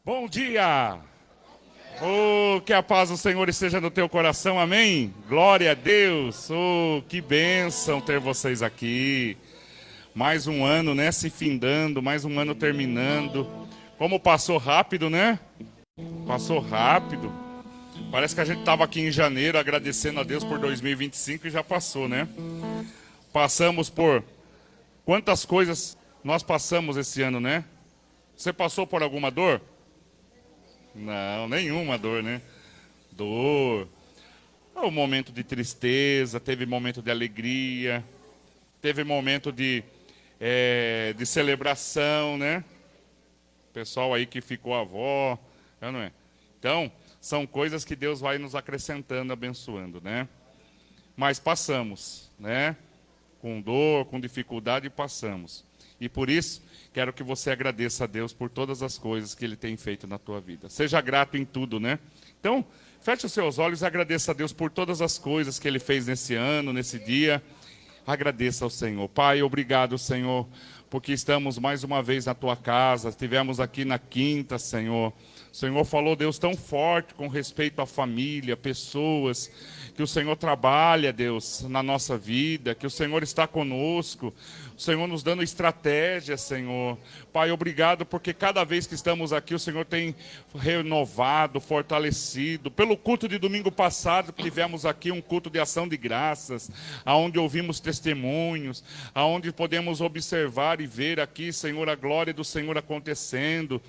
Bom dia! Oh, que a paz do Senhor esteja no teu coração, amém? Glória a Deus! Oh, que bênção ter vocês aqui. Mais um ano, né, se findando, mais um ano terminando. Como passou rápido, né? Passou rápido. Parece que a gente estava aqui em janeiro agradecendo a Deus por 2025 e já passou, né? Passamos por... Quantas coisas nós passamos esse ano, né? Você passou por alguma dor? Não, nenhuma dor, né? Dor. Um momento de tristeza, teve momento de alegria, teve momento de celebração, né? Pessoal aí que ficou avó, não é? Então, são coisas que Deus vai nos acrescentando, abençoando, né? Mas passamos, né? Com dor, com dificuldade, passamos. E por isso, quero que você agradeça a Deus por todas as coisas que Ele tem feito na tua vida. Seja grato em tudo, né? Então, feche os seus olhos e agradeça a Deus por todas as coisas que Ele fez nesse ano, nesse dia. Agradeça ao Senhor. Pai, obrigado, Senhor, porque estamos mais uma vez na tua casa. Estivemos aqui na quinta, Senhor. O Senhor falou, Deus, tão forte com respeito à família, pessoas, que o Senhor trabalha, Deus, na nossa vida, que o Senhor está conosco, o Senhor nos dando estratégia, Senhor. Pai, obrigado porque cada vez que estamos aqui, o Senhor tem renovado, fortalecido. Pelo culto de domingo passado, tivemos aqui um culto de ação de graças, aonde ouvimos testemunhos, aonde podemos observar e ver aqui, Senhor, a glória do Senhor acontecendo,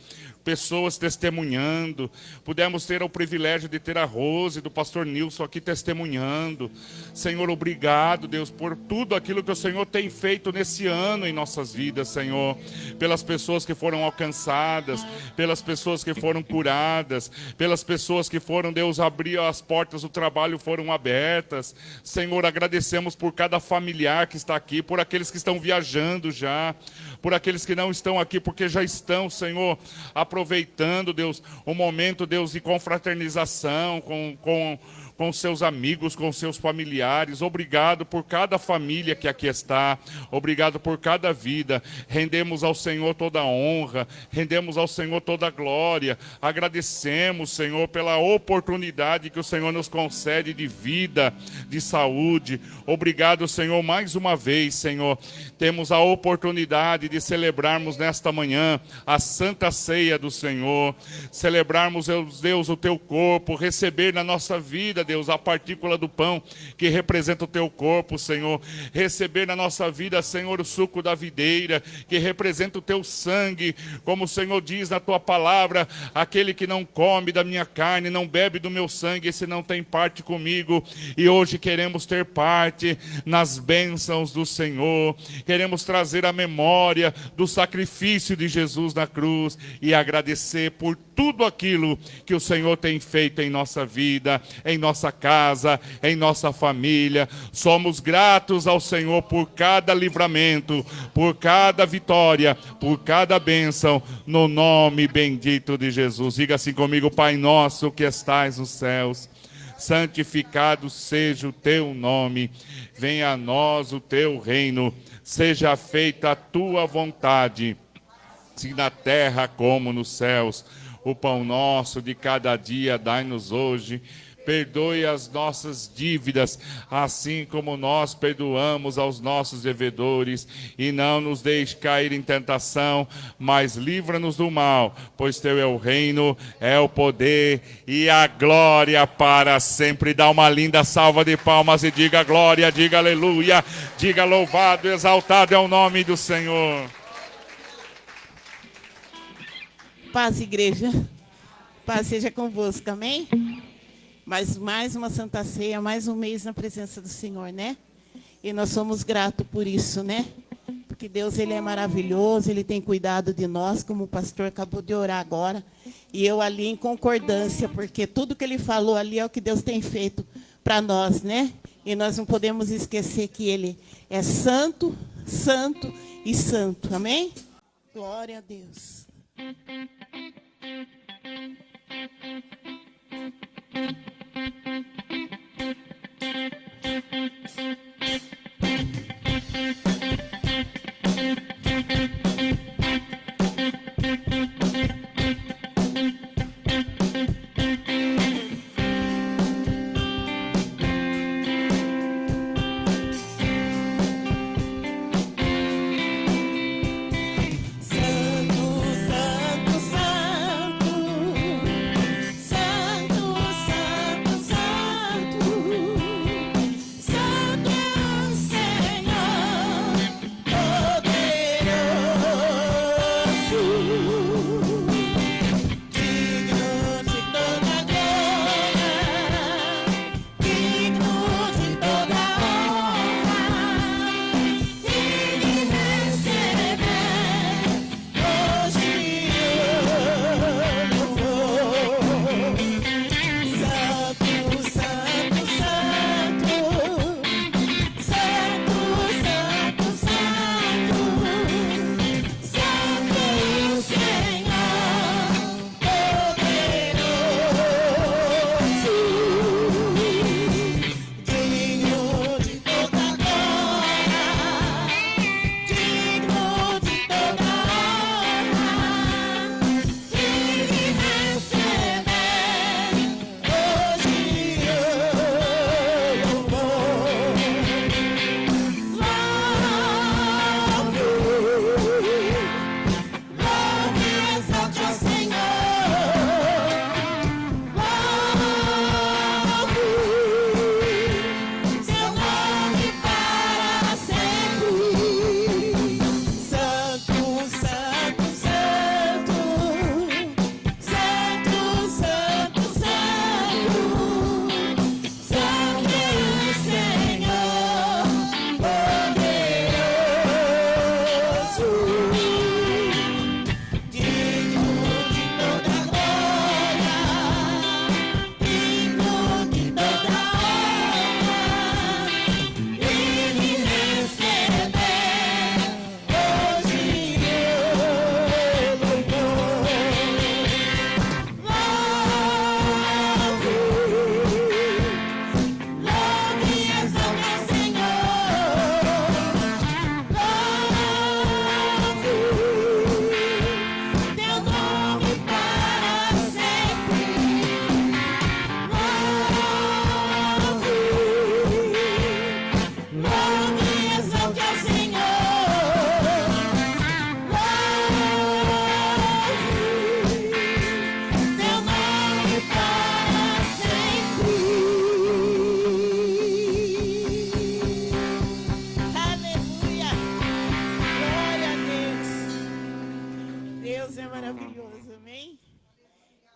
pessoas testemunhando. Pudemos ter o privilégio de ter a Rose, do pastor Nilson aqui testemunhando. Senhor, obrigado, Deus, por tudo aquilo que o Senhor tem feito nesse ano em nossas vidas, Senhor. Pelas pessoas que foram alcançadas, pelas pessoas que foram curadas, pelas pessoas que foram, Deus, abriu as portas do trabalho, foram abertas. Senhor, agradecemos por cada familiar que está aqui, por aqueles que estão viajando já, por aqueles que não estão aqui porque já estão, Senhor, aproveitando, Deus, o momento, Deus, de confraternização com seus amigos, com seus familiares. Obrigado por cada família que aqui está. Obrigado por cada vida. Rendemos ao Senhor toda a honra. Rendemos ao Senhor toda a glória. Agradecemos, Senhor, pela oportunidade que o Senhor nos concede de vida, de saúde. Obrigado, Senhor, mais uma vez, Senhor. Temos a oportunidade de celebrarmos nesta manhã a Santa Ceia do Senhor. Celebrarmos, Deus, o teu corpo, receber na nossa vida, Deus, a partícula do pão que representa o teu corpo, Senhor. Receber na nossa vida, Senhor, o suco da videira que representa o teu sangue. Como o Senhor diz na tua palavra, aquele que não come da minha carne, não bebe do meu sangue, esse não tem parte comigo. E hoje queremos ter parte nas bênçãos do Senhor. Queremos trazer a memória do sacrifício de Jesus na cruz e agradecer por tudo aquilo que o Senhor tem feito em nossa vida, em nossa casa, em nossa família. Somos gratos ao Senhor por cada livramento, por cada vitória, por cada bênção, no nome bendito de Jesus. Diga assim comigo: Pai nosso que estais nos céus, santificado seja o teu nome, venha a nós o teu reino, seja feita a tua vontade, assim na terra como nos céus. O pão nosso de cada dia dai-nos hoje. Perdoe as nossas dívidas, assim como nós perdoamos aos nossos devedores. E não nos deixe cair em tentação, mas livra-nos do mal. Pois teu é o reino, é o poder e a glória para sempre. Dá uma linda salva de palmas e diga glória, diga aleluia, diga louvado, exaltado é o nome do Senhor. Paz, igreja. Paz seja convosco, amém? Mas mais uma Santa Ceia, mais um mês na presença do Senhor, né? E nós somos gratos por isso, né? Porque Deus, Ele é maravilhoso, Ele tem cuidado de nós, como o pastor acabou de orar agora. E eu ali em concordância, porque tudo que Ele falou ali é o que Deus tem feito para nós, né? E nós não podemos esquecer que Ele é santo, santo e santo, amém? Glória a Deus.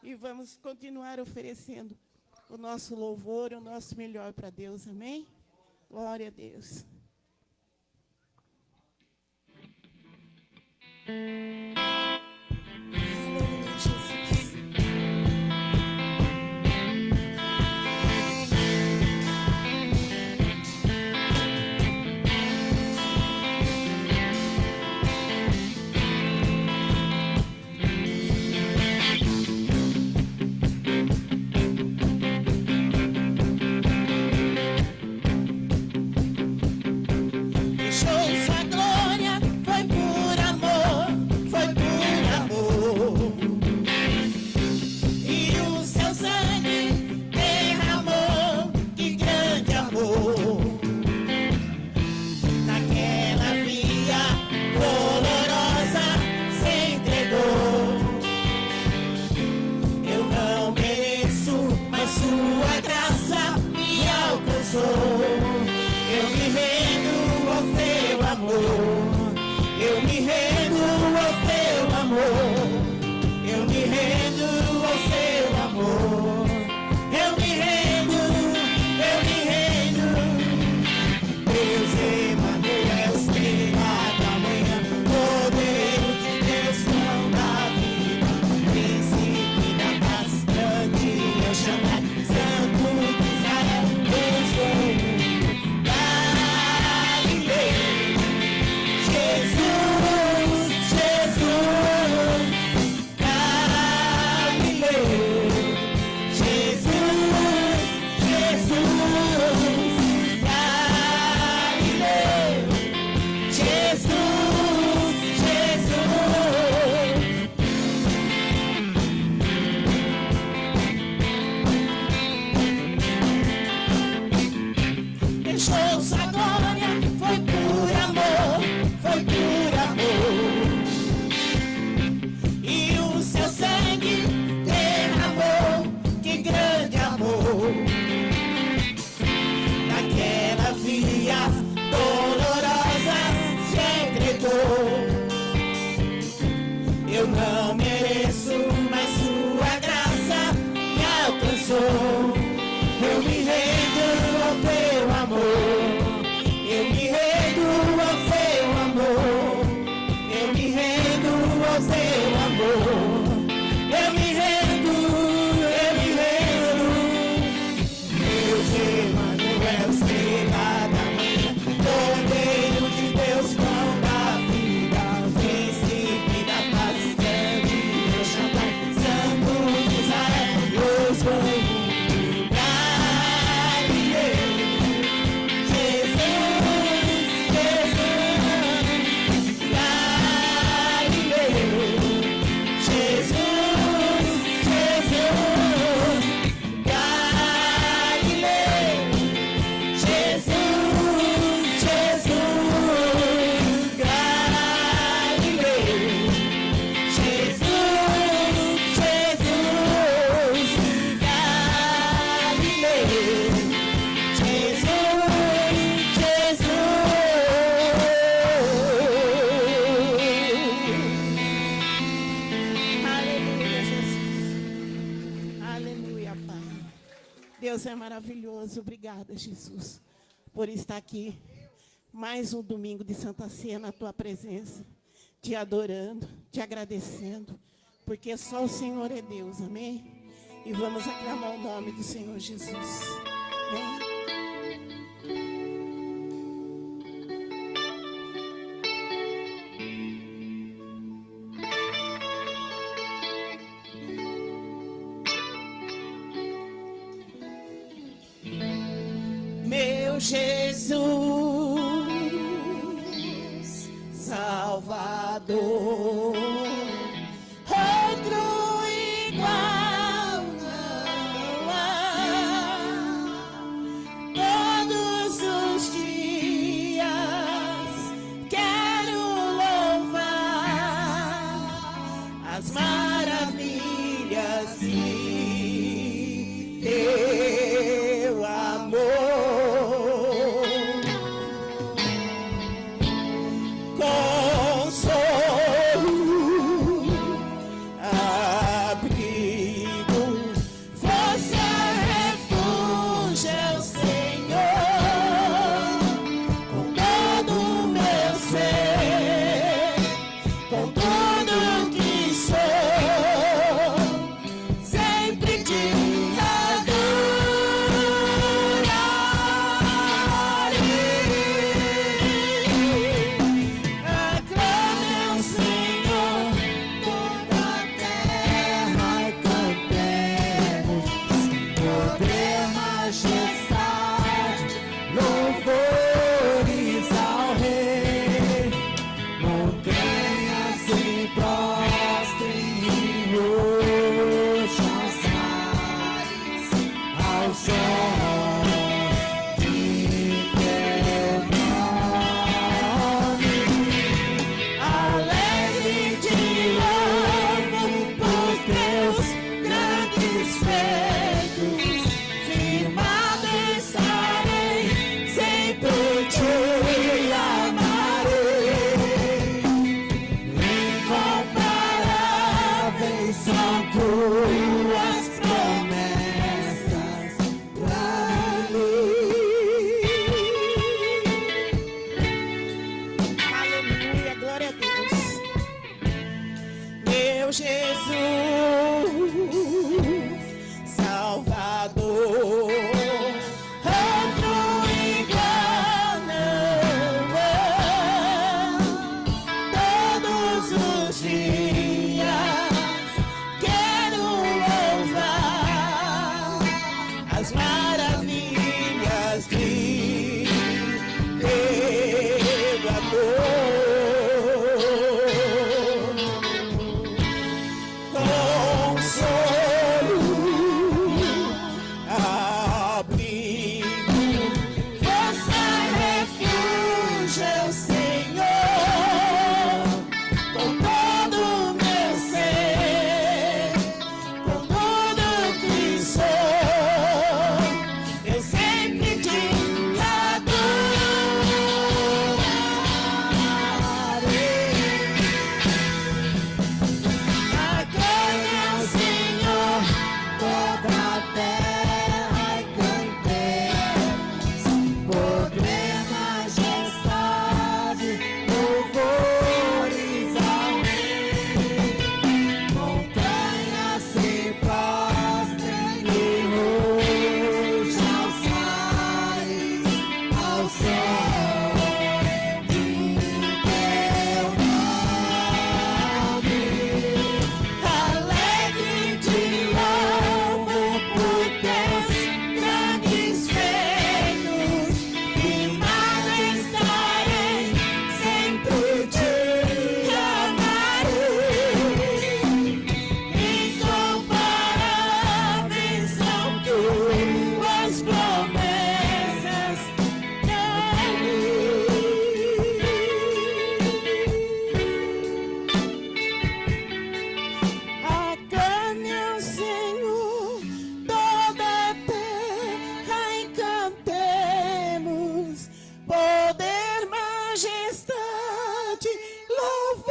E vamos continuar oferecendo o nosso louvor, o nosso melhor para Deus, amém? Glória a Deus. Aleluia, Jesus. Eu me rendo ao teu amor. Eu me rendo ao teu amor. Eu me rendo ao teu amor. Eu me rendo, eu me rendo. Deus Emanuel, estrela da manhã, poder de Deus, não da vida, príncipe da paz, grande eu chamar, santo de Israel, Deus Galileu. Jesus, Jesus, Galileu. Jesus, Jesus, Galileu. Jesus, Jesus. Deixou sua glória, foi por amor, foi por amor. E o seu sangue derramou, que grande amor. Naquela via dolorosa se entregou. Eu não mereço, mas sua graça me alcançou. Eu me rendo ao teu amor. Eu me rendo ao teu amor. Eu me rendo ao teu amor. Eu me rendo, eu me rendo. Deus Emanuel, estrela da manhã, Cordeiro de Deus, pão da vida, príncipe da paz, grande El Shaddai, santo de Israel, luz do mundo. Deus é maravilhoso. Obrigada, Jesus, por estar aqui mais um domingo de Santa Ceia na tua presença, te adorando, te agradecendo, porque só o Senhor é Deus, amém? E vamos aclamar o nome do Senhor Jesus. Amém? Meu Jesus, Salvador, outro igual não há. Todos os dias quero louvar as maravilhas de teu amor. majestade, louvores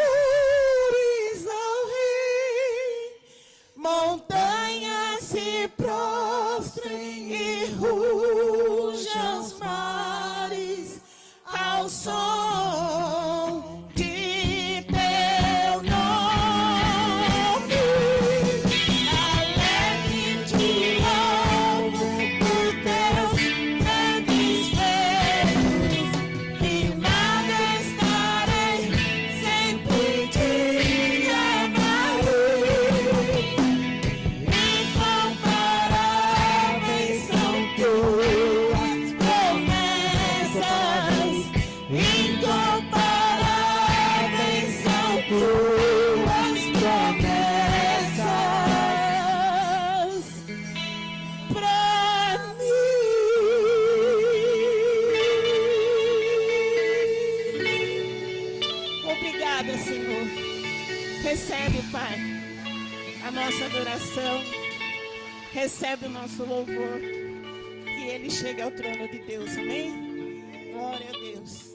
ao Rei. Montanhas se prostrem e rujam os mares ao som de teu nome. Alegre te louvo por teus grandes feitos, firmado estarei, sempre te amarei. Incomparáveis são tuas promessas, incomparáveis são tuas promessas pra mim. Obrigada, Senhor. Recebe, Pai, a nossa adoração, recebe o nosso louvor, que ele chegue ao trono de Deus, amém? Glória a Deus.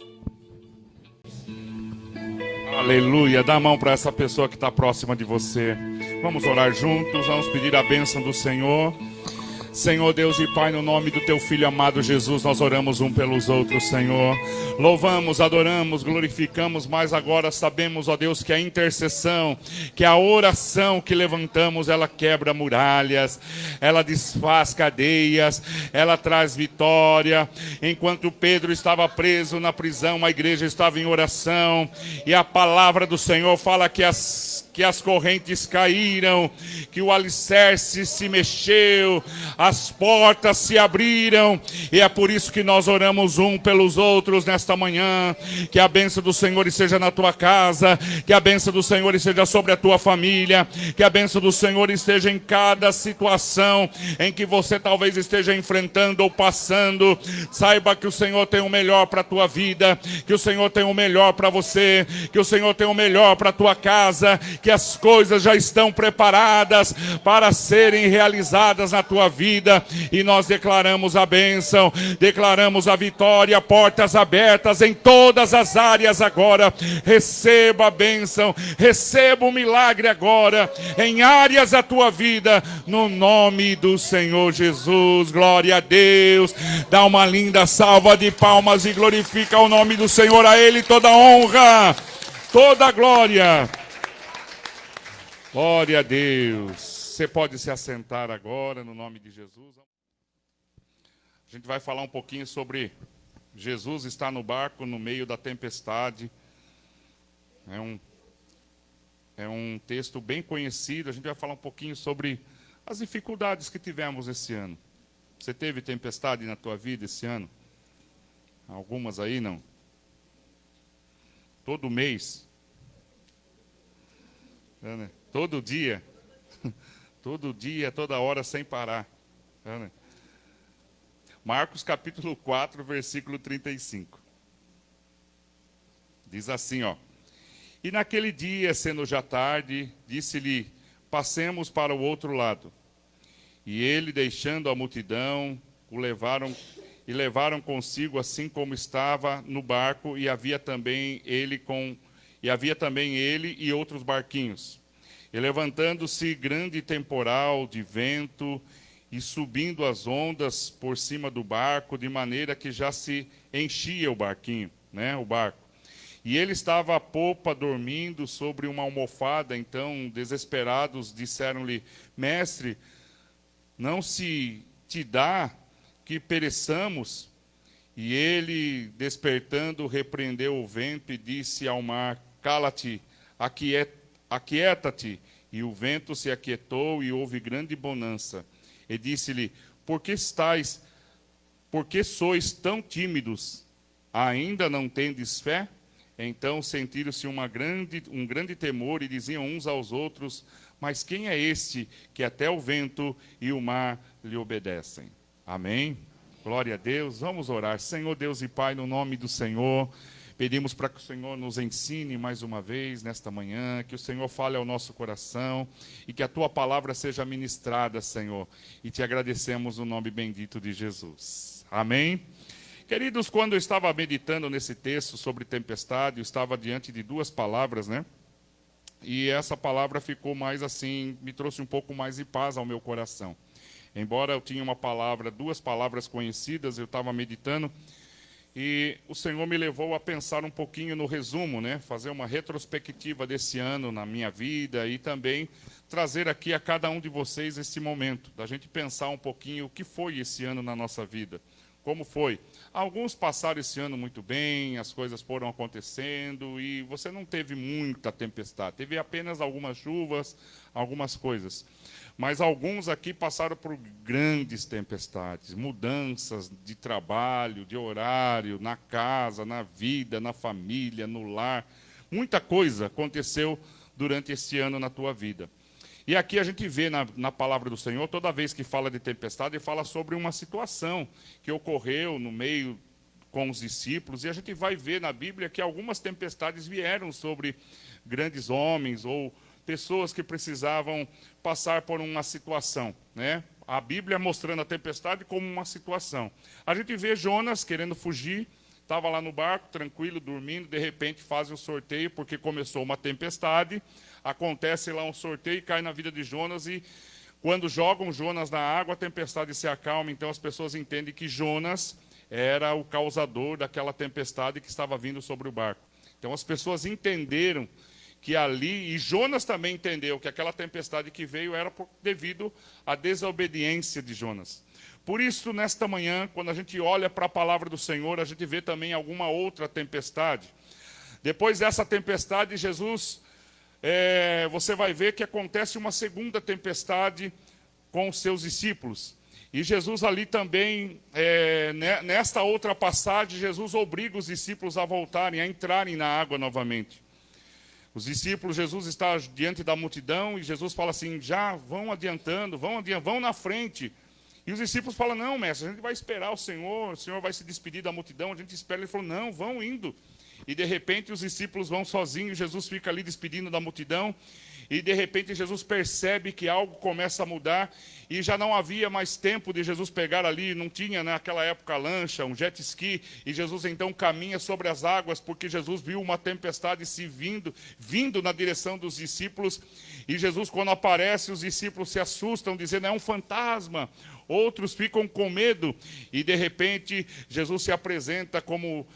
Aleluia. Dá a mão para essa pessoa que está próxima de você. Vamos orar juntos, vamos pedir a bênção do Senhor. Senhor Deus e Pai, no nome do Teu Filho amado Jesus, nós oramos um pelos outros, Senhor. Louvamos, adoramos, glorificamos, mas agora sabemos, ó Deus, que a intercessão, que a oração que levantamos, ela quebra muralhas, ela desfaz cadeias, ela traz vitória. Enquanto Pedro estava preso na prisão, a igreja estava em oração, e a palavra do Senhor fala que as correntes caíram, que o alicerce se mexeu, as portas se abriram, e é por isso que nós oramos um pelos outros nesta manhã. Que a bênção do Senhor esteja na tua casa, que a bênção do Senhor esteja sobre a tua família, que a bênção do Senhor esteja em cada situação em que você talvez esteja enfrentando ou passando. Saiba que o Senhor tem o melhor para a tua vida, que o Senhor tem o melhor para você, que o Senhor tem o melhor para a tua casa, que as coisas já estão preparadas para serem realizadas na tua vida, e nós declaramos a bênção, declaramos a vitória, portas abertas em todas as áreas agora. Receba a bênção, receba o milagre agora, em áreas da tua vida, no nome do Senhor Jesus. Glória a Deus. Dá uma linda salva de palmas e glorifica o nome do Senhor. A Ele toda honra, toda glória. Glória a Deus. Você pode se assentar agora, no nome de Jesus. A gente vai falar um pouquinho sobre Jesus estar no barco no meio da tempestade. É um texto bem conhecido. A gente vai falar um pouquinho sobre as dificuldades que tivemos esse ano. Você teve tempestade na tua vida esse ano? Algumas aí não? Todo mês? Todo dia? Todo dia, toda hora, sem parar. Marcos capítulo 4, versículo 35. Diz assim, ó. E naquele dia, sendo já tarde, disse-lhe, passemos para o outro lado. E ele, deixando a multidão, levaram consigo, assim como estava no barco, e havia também ele e outros barquinhos. E levantando-se grande temporal de vento, e subindo as ondas por cima do barco, de maneira que já se enchia o barquinho, o barco. E ele estava à popa, dormindo sobre uma almofada. Então, desesperados, disseram-lhe, mestre, não se te dá que pereçamos? E ele, despertando, repreendeu o vento e disse ao mar, cala-te, aquieta-te. E o vento se aquietou e houve grande bonança. E disse-lhe, por que sois tão tímidos? Ainda não tendes fé? Então sentiram-se um grande temor e diziam uns aos outros, mas quem é este que até o vento e o mar lhe obedecem? Amém? Glória a Deus. Vamos orar. Senhor Deus e Pai, no nome do Senhor, pedimos para que o Senhor nos ensine mais uma vez nesta manhã, que o Senhor fale ao nosso coração e que a Tua palavra seja ministrada, Senhor. E te agradecemos no nome bendito de Jesus. Amém? Queridos, quando eu estava meditando nesse texto sobre tempestade, eu estava diante de duas palavras, né? E essa palavra ficou mais assim, me trouxe um pouco mais de paz ao meu coração. Embora eu tinha uma palavra, duas palavras conhecidas, eu estava meditando, e o Senhor me levou a pensar um pouquinho no resumo, né? Fazer uma retrospectiva desse ano na minha vida e também trazer aqui a cada um de vocês esse momento, da gente pensar um pouquinho o que foi esse ano na nossa vida. Como foi? Alguns passaram esse ano muito bem, as coisas foram acontecendo e você não teve muita tempestade. Teve apenas algumas chuvas, algumas coisas. Mas alguns aqui passaram por grandes tempestades, mudanças de trabalho, de horário, na casa, na vida, na família, no lar. Muita coisa aconteceu durante esse ano na tua vida. E aqui a gente vê na palavra do Senhor, toda vez que fala de tempestade, ele fala sobre uma situação que ocorreu no meio com os discípulos. E a gente vai ver na Bíblia que algumas tempestades vieram sobre grandes homens ou pessoas que precisavam passar por uma situação, né? A Bíblia mostrando a tempestade como uma situação. A gente vê Jonas querendo fugir, estava lá no barco, tranquilo, dormindo, de repente fazem o sorteio, porque começou uma tempestade, acontece lá um sorteio, cai na vida de Jonas, e quando jogam Jonas na água, a tempestade se acalma, então as pessoas entendem que Jonas era o causador daquela tempestade que estava vindo sobre o barco. Então as pessoas entenderam que ali, e Jonas também entendeu que aquela tempestade que veio era devido à desobediência de Jonas. Por isso, nesta manhã, quando a gente olha para a palavra do Senhor, a gente vê também alguma outra tempestade. Depois dessa tempestade, Jesus, você vai ver que acontece uma segunda tempestade com os seus discípulos. E Jesus ali também, nesta outra passagem, Jesus obriga os discípulos a voltarem, a entrarem na água novamente. Os discípulos, Jesus está diante da multidão e Jesus fala assim, já vão adiantando, vão na frente. E os discípulos falam, não, mestre, a gente vai esperar o Senhor vai se despedir da multidão, a gente espera. Ele falou, não, vão indo. E de repente os discípulos vão sozinhos, Jesus fica ali despedindo da multidão. E de repente Jesus percebe que algo começa a mudar e já não havia mais tempo de Jesus pegar ali, não tinha naquela época lancha, um jet ski, e Jesus então caminha sobre as águas porque Jesus viu uma tempestade se vindo na direção dos discípulos, e Jesus quando aparece os discípulos se assustam dizendo é um fantasma, outros ficam com medo e de repente Jesus se apresenta como,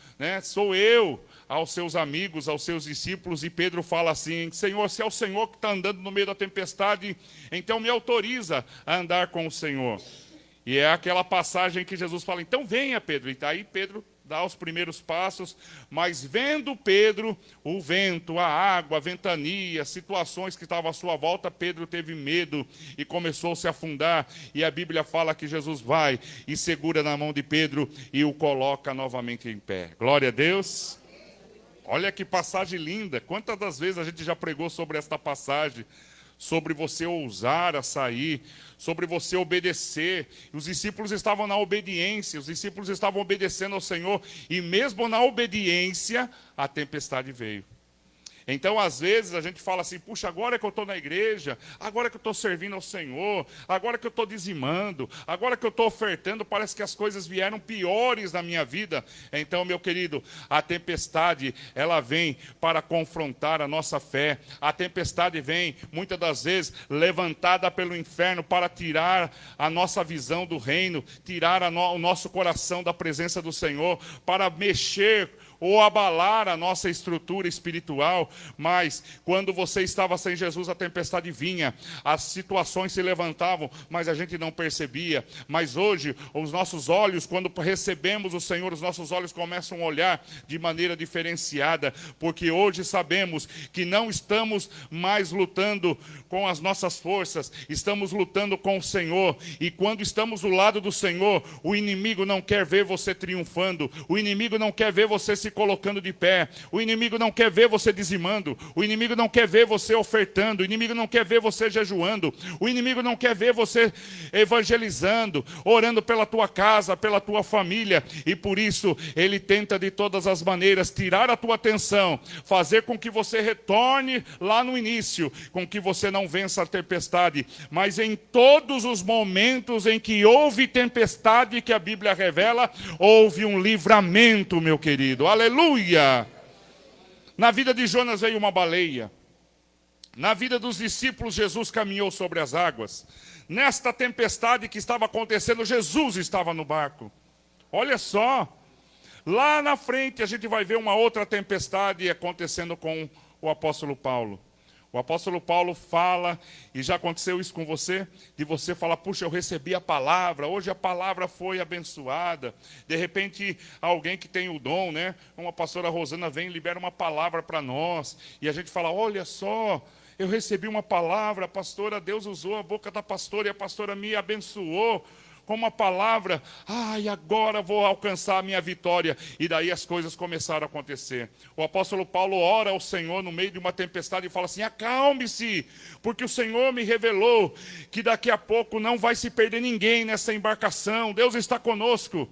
sou eu, aos seus amigos, aos seus discípulos, e Pedro fala assim, Senhor, se é o Senhor que está andando no meio da tempestade, então me autoriza a andar com o Senhor. E é aquela passagem que Jesus fala, então venha Pedro, e aí Pedro dá os primeiros passos, mas vendo Pedro, o vento, a água, a ventania, situações que estavam à sua volta, Pedro teve medo e começou a se afundar, e a Bíblia fala que Jesus vai e segura na mão de Pedro e o coloca novamente em pé. Glória a Deus. Olha que passagem linda, quantas das vezes a gente já pregou sobre esta passagem, sobre você ousar a sair, sobre você obedecer. Os discípulos estavam na obediência, os discípulos estavam obedecendo ao Senhor, e mesmo na obediência, a tempestade veio. Então, às vezes, a gente fala assim, puxa, agora que eu estou na igreja, agora que eu estou servindo ao Senhor, agora que eu estou dizimando, agora que eu estou ofertando, parece que as coisas vieram piores na minha vida. Então, meu querido, a tempestade, ela vem para confrontar a nossa fé. A tempestade vem, muitas das vezes, levantada pelo inferno para tirar a nossa visão do reino, tirar o nosso coração da presença do Senhor, para mexer ou abalar a nossa estrutura espiritual. Mas quando você estava sem Jesus, a tempestade vinha, as situações se levantavam, mas a gente não percebia. Mas hoje, os nossos olhos, quando recebemos o Senhor, os nossos olhos começam a olhar de maneira diferenciada, porque hoje sabemos que não estamos mais lutando com as nossas forças, estamos lutando com o Senhor, e quando estamos do lado do Senhor, o inimigo não quer ver você triunfando, o inimigo não quer ver você se se colocando de pé. O inimigo não quer ver você dizimando. O inimigo não quer ver você ofertando. O inimigo não quer ver você jejuando. O inimigo não quer ver você evangelizando, orando pela tua casa, pela tua família. E por isso ele tenta de todas as maneiras tirar a tua atenção, fazer com que você retorne lá no início, com que você não vença a tempestade. Mas em todos os momentos em que houve tempestade que a Bíblia revela, houve um livramento, meu querido. Aleluia! Na vida de Jonas veio uma baleia. Na vida dos discípulos, Jesus caminhou sobre as águas. Nesta tempestade que estava acontecendo, Jesus estava no barco. Olha só. Lá na frente a gente vai ver uma outra tempestade acontecendo com o apóstolo Paulo. O apóstolo Paulo fala, e já aconteceu isso com você, de você falar, puxa, eu recebi a palavra, hoje a palavra foi abençoada. De repente, alguém que tem o dom, né? Uma pastora Rosana vem e libera uma palavra para nós, e a gente fala, olha só, eu recebi uma palavra, a pastora, Deus usou a boca da pastora, e a pastora me abençoou com uma palavra, agora vou alcançar a minha vitória. E daí as coisas começaram a acontecer. O apóstolo Paulo ora ao Senhor no meio de uma tempestade e fala assim, acalme-se, porque o Senhor me revelou que daqui a pouco não vai se perder ninguém nessa embarcação, Deus está conosco.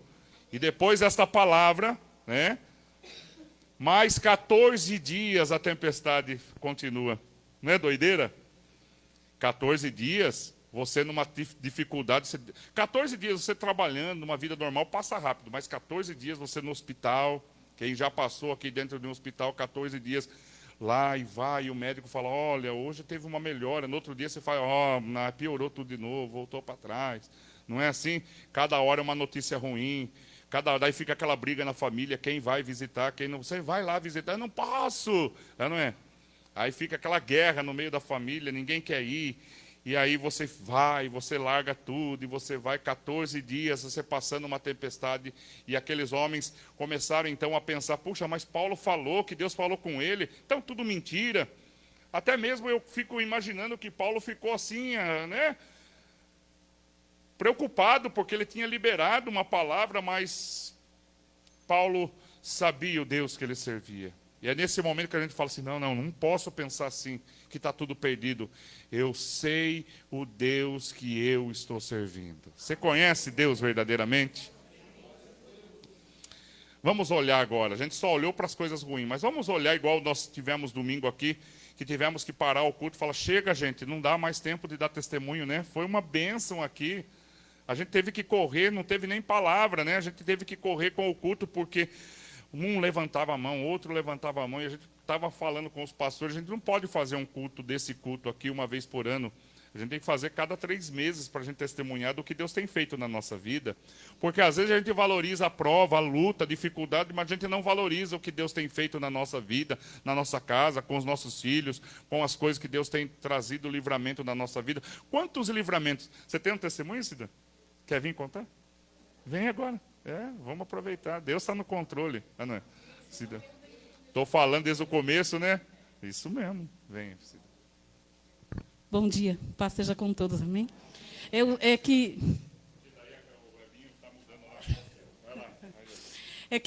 E depois desta palavra, né, mais 14 dias a tempestade continua. Não é doideira? 14 dias... Você numa dificuldade, 14 dias você trabalhando, numa vida normal, passa rápido, mas 14 dias você no hospital, quem já passou aqui dentro de um hospital, 14 dias, lá e vai, e o médico fala, olha, hoje teve uma melhora, no outro dia você fala, piorou tudo de novo, voltou para trás. Não é assim? Cada hora é uma notícia ruim, daí fica aquela briga na família, quem vai visitar, quem não, você vai lá visitar, eu não posso, não é? Aí fica aquela guerra no meio da família, ninguém quer ir. E aí você vai, você larga tudo, e você vai 14 dias, você passando uma tempestade, e aqueles homens começaram então a pensar, puxa, mas Paulo falou que Deus falou com ele, então tudo mentira. Até mesmo eu fico imaginando que Paulo ficou assim, né, preocupado, porque ele tinha liberado uma palavra, mas Paulo sabia o Deus que ele servia. E é nesse momento que a gente fala assim, não posso pensar assim, que está tudo perdido. Eu sei o Deus que eu estou servindo. Você conhece Deus verdadeiramente? Vamos olhar agora. A gente só olhou para as coisas ruins, mas vamos olhar igual nós tivemos domingo aqui, que tivemos que parar o culto e falar, chega gente, não dá mais tempo de dar testemunho, né? Foi uma bênção aqui. A gente teve que correr, não teve nem palavra, né? A gente teve que correr com o culto, porque... um levantava a mão, outro levantava a mão, e a gente estava falando com os pastores, a gente não pode fazer um culto desse culto aqui uma vez por ano. A gente tem que fazer cada 3 meses para a gente testemunhar do que Deus tem feito na nossa vida. Porque às vezes a gente valoriza a prova, a luta, a dificuldade, mas a gente não valoriza o que Deus tem feito na nossa vida, na nossa casa, com os nossos filhos, com as coisas que Deus tem trazido livramento na nossa vida. Quantos livramentos? Você tem um testemunho, Cida? Quer vir contar? Vem agora. Vamos aproveitar. Deus está no controle. Não é? Cida. Estou falando desde o começo, né? Isso mesmo. Vem, Cida. Bom dia. Paz seja com todos, amém? É que,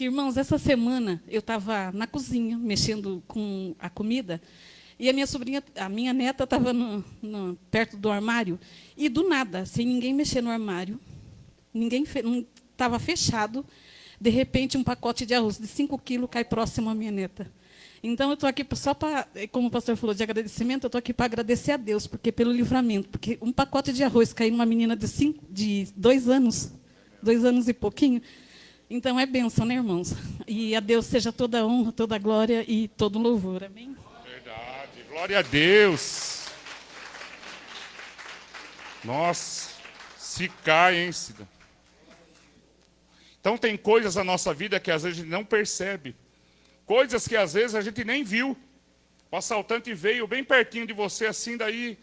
irmãos, essa semana eu estava na cozinha, mexendo com a comida, e a minha neta estava perto do armário, e do nada, sem ninguém mexer no armário, não estava fechado, de repente um pacote de arroz de 5 quilos cai próximo à minha neta. Então eu estou aqui só para, como o pastor falou, de agradecimento, eu estou aqui para agradecer a Deus, porque pelo livramento, porque um pacote de arroz cair numa menina de 2 anos, 2 anos e pouquinho, então é bênção, né, irmãos? E a Deus seja toda a honra, toda a glória e todo o louvor, amém? Verdade, glória a Deus. Nossa, se cai, hein, Cida? Então tem coisas na nossa vida que às vezes a gente não percebe. Coisas que às vezes a gente nem viu. O assaltante veio bem pertinho de você assim, daí...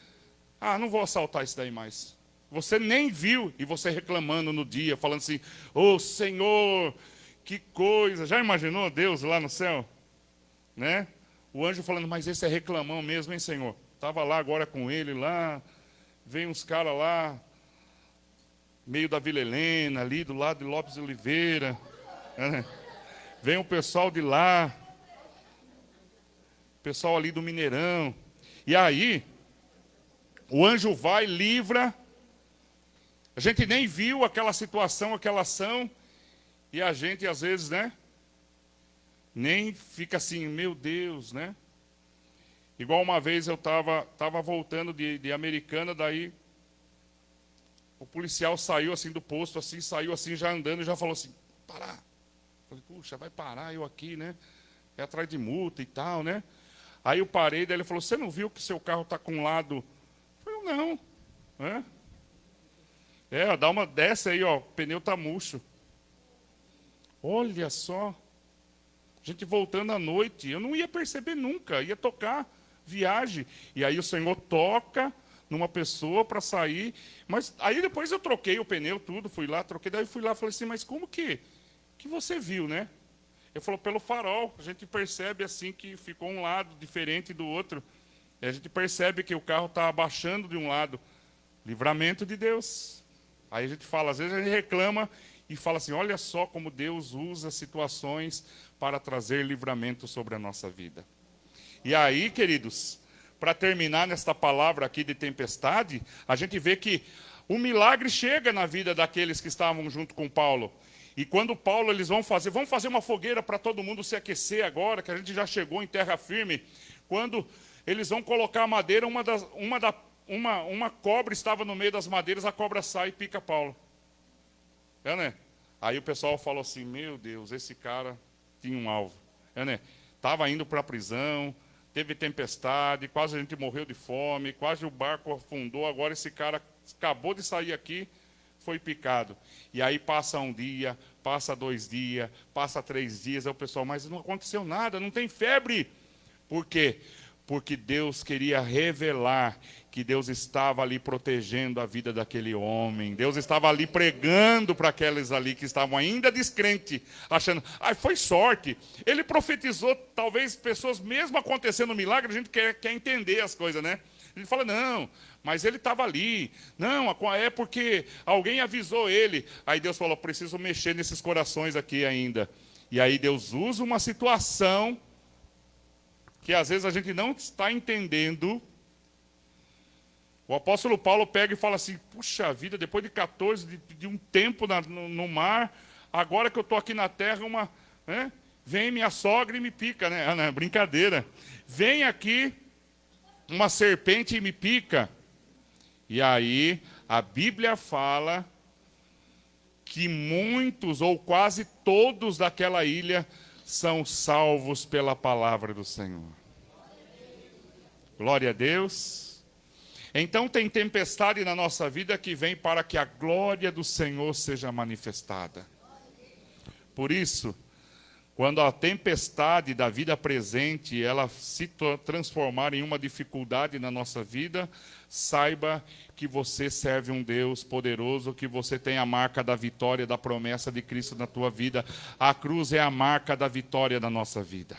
não vou assaltar isso daí mais. Você nem viu, e você reclamando no dia, falando assim, ô Senhor, que coisa. Já imaginou Deus lá no céu? Né? O anjo falando, mas esse é reclamão mesmo, hein, Senhor? Estava lá agora com ele, lá, veio uns caras lá, meio da Vila Helena, ali do lado de Lopes de Oliveira. Né? Vem o pessoal de lá, o pessoal ali do Mineirão. E aí, o anjo vai, livra. A gente nem viu aquela situação, aquela ação. E a gente, às vezes, né? Nem fica assim, meu Deus, né? Igual uma vez eu estava voltando de Americana, daí o policial saiu assim do posto, assim, saiu assim já andando e já falou assim, parar. Falei, puxa, vai parar eu aqui, né? É atrás de multa e tal, né? Aí eu parei, daí ele falou, você não viu que seu carro está com um lado? Eu falei, não. Né? Dá uma dessa aí, ó, o pneu tá murcho. Olha só. A gente voltando à noite, eu não ia perceber nunca, ia tocar viagem. E aí o Senhor toca numa pessoa para sair. Mas aí depois eu troquei o pneu, tudo, fui lá, troquei. Daí fui lá e falei assim, mas como que você viu, né? Ele falou, pelo farol. A gente percebe assim que ficou um lado diferente do outro. E a gente percebe que o carro está abaixando de um lado. Livramento de Deus. Aí a gente fala, às vezes a gente reclama e fala assim, olha só como Deus usa situações para trazer livramento sobre a nossa vida. E aí, queridos, para terminar nesta palavra aqui de tempestade, a gente vê que o milagre chega na vida daqueles que estavam junto com Paulo. E quando Paulo, eles vamos fazer uma fogueira para todo mundo se aquecer agora, que a gente já chegou em terra firme. Quando eles vão colocar a madeira, uma cobra estava no meio das madeiras, a cobra sai e pica Paulo. Né? Aí o pessoal falou assim, meu Deus, esse cara tinha um alvo. Né? Estava indo para a prisão, teve tempestade, quase a gente morreu de fome, quase o barco afundou, agora esse cara acabou de sair aqui, foi picado. E aí passa um dia, passa 2 dias, passa 3 dias, aí o pessoal, mas não aconteceu nada, não tem febre. Por quê? Porque Deus queria revelar que Deus estava ali protegendo a vida daquele homem. Deus estava ali pregando para aqueles ali que estavam ainda descrentes, achando, foi sorte. Ele profetizou, talvez pessoas, mesmo acontecendo um milagre, a gente quer entender as coisas, né? A gente fala, não, mas ele estava ali. Não, é porque alguém avisou ele. Aí Deus falou, preciso mexer nesses corações aqui ainda. E aí Deus usa uma situação que às vezes a gente não está entendendo. O apóstolo Paulo pega e fala assim, puxa vida, depois de 14, de um tempo no mar, agora que eu estou aqui na terra, vem minha sogra e me pica, né? Não, brincadeira. Vem aqui uma serpente e me pica. E aí a Bíblia fala que muitos ou quase todos daquela ilha são salvos pela palavra do Senhor. Glória a Deus. Então tem tempestade na nossa vida que vem para que a glória do Senhor seja manifestada. Por isso, quando a tempestade da vida presente, ela se transformar em uma dificuldade na nossa vida, saiba que você serve um Deus poderoso, que você tem a marca da vitória, da promessa de Cristo na tua vida. A cruz é a marca da vitória da nossa vida.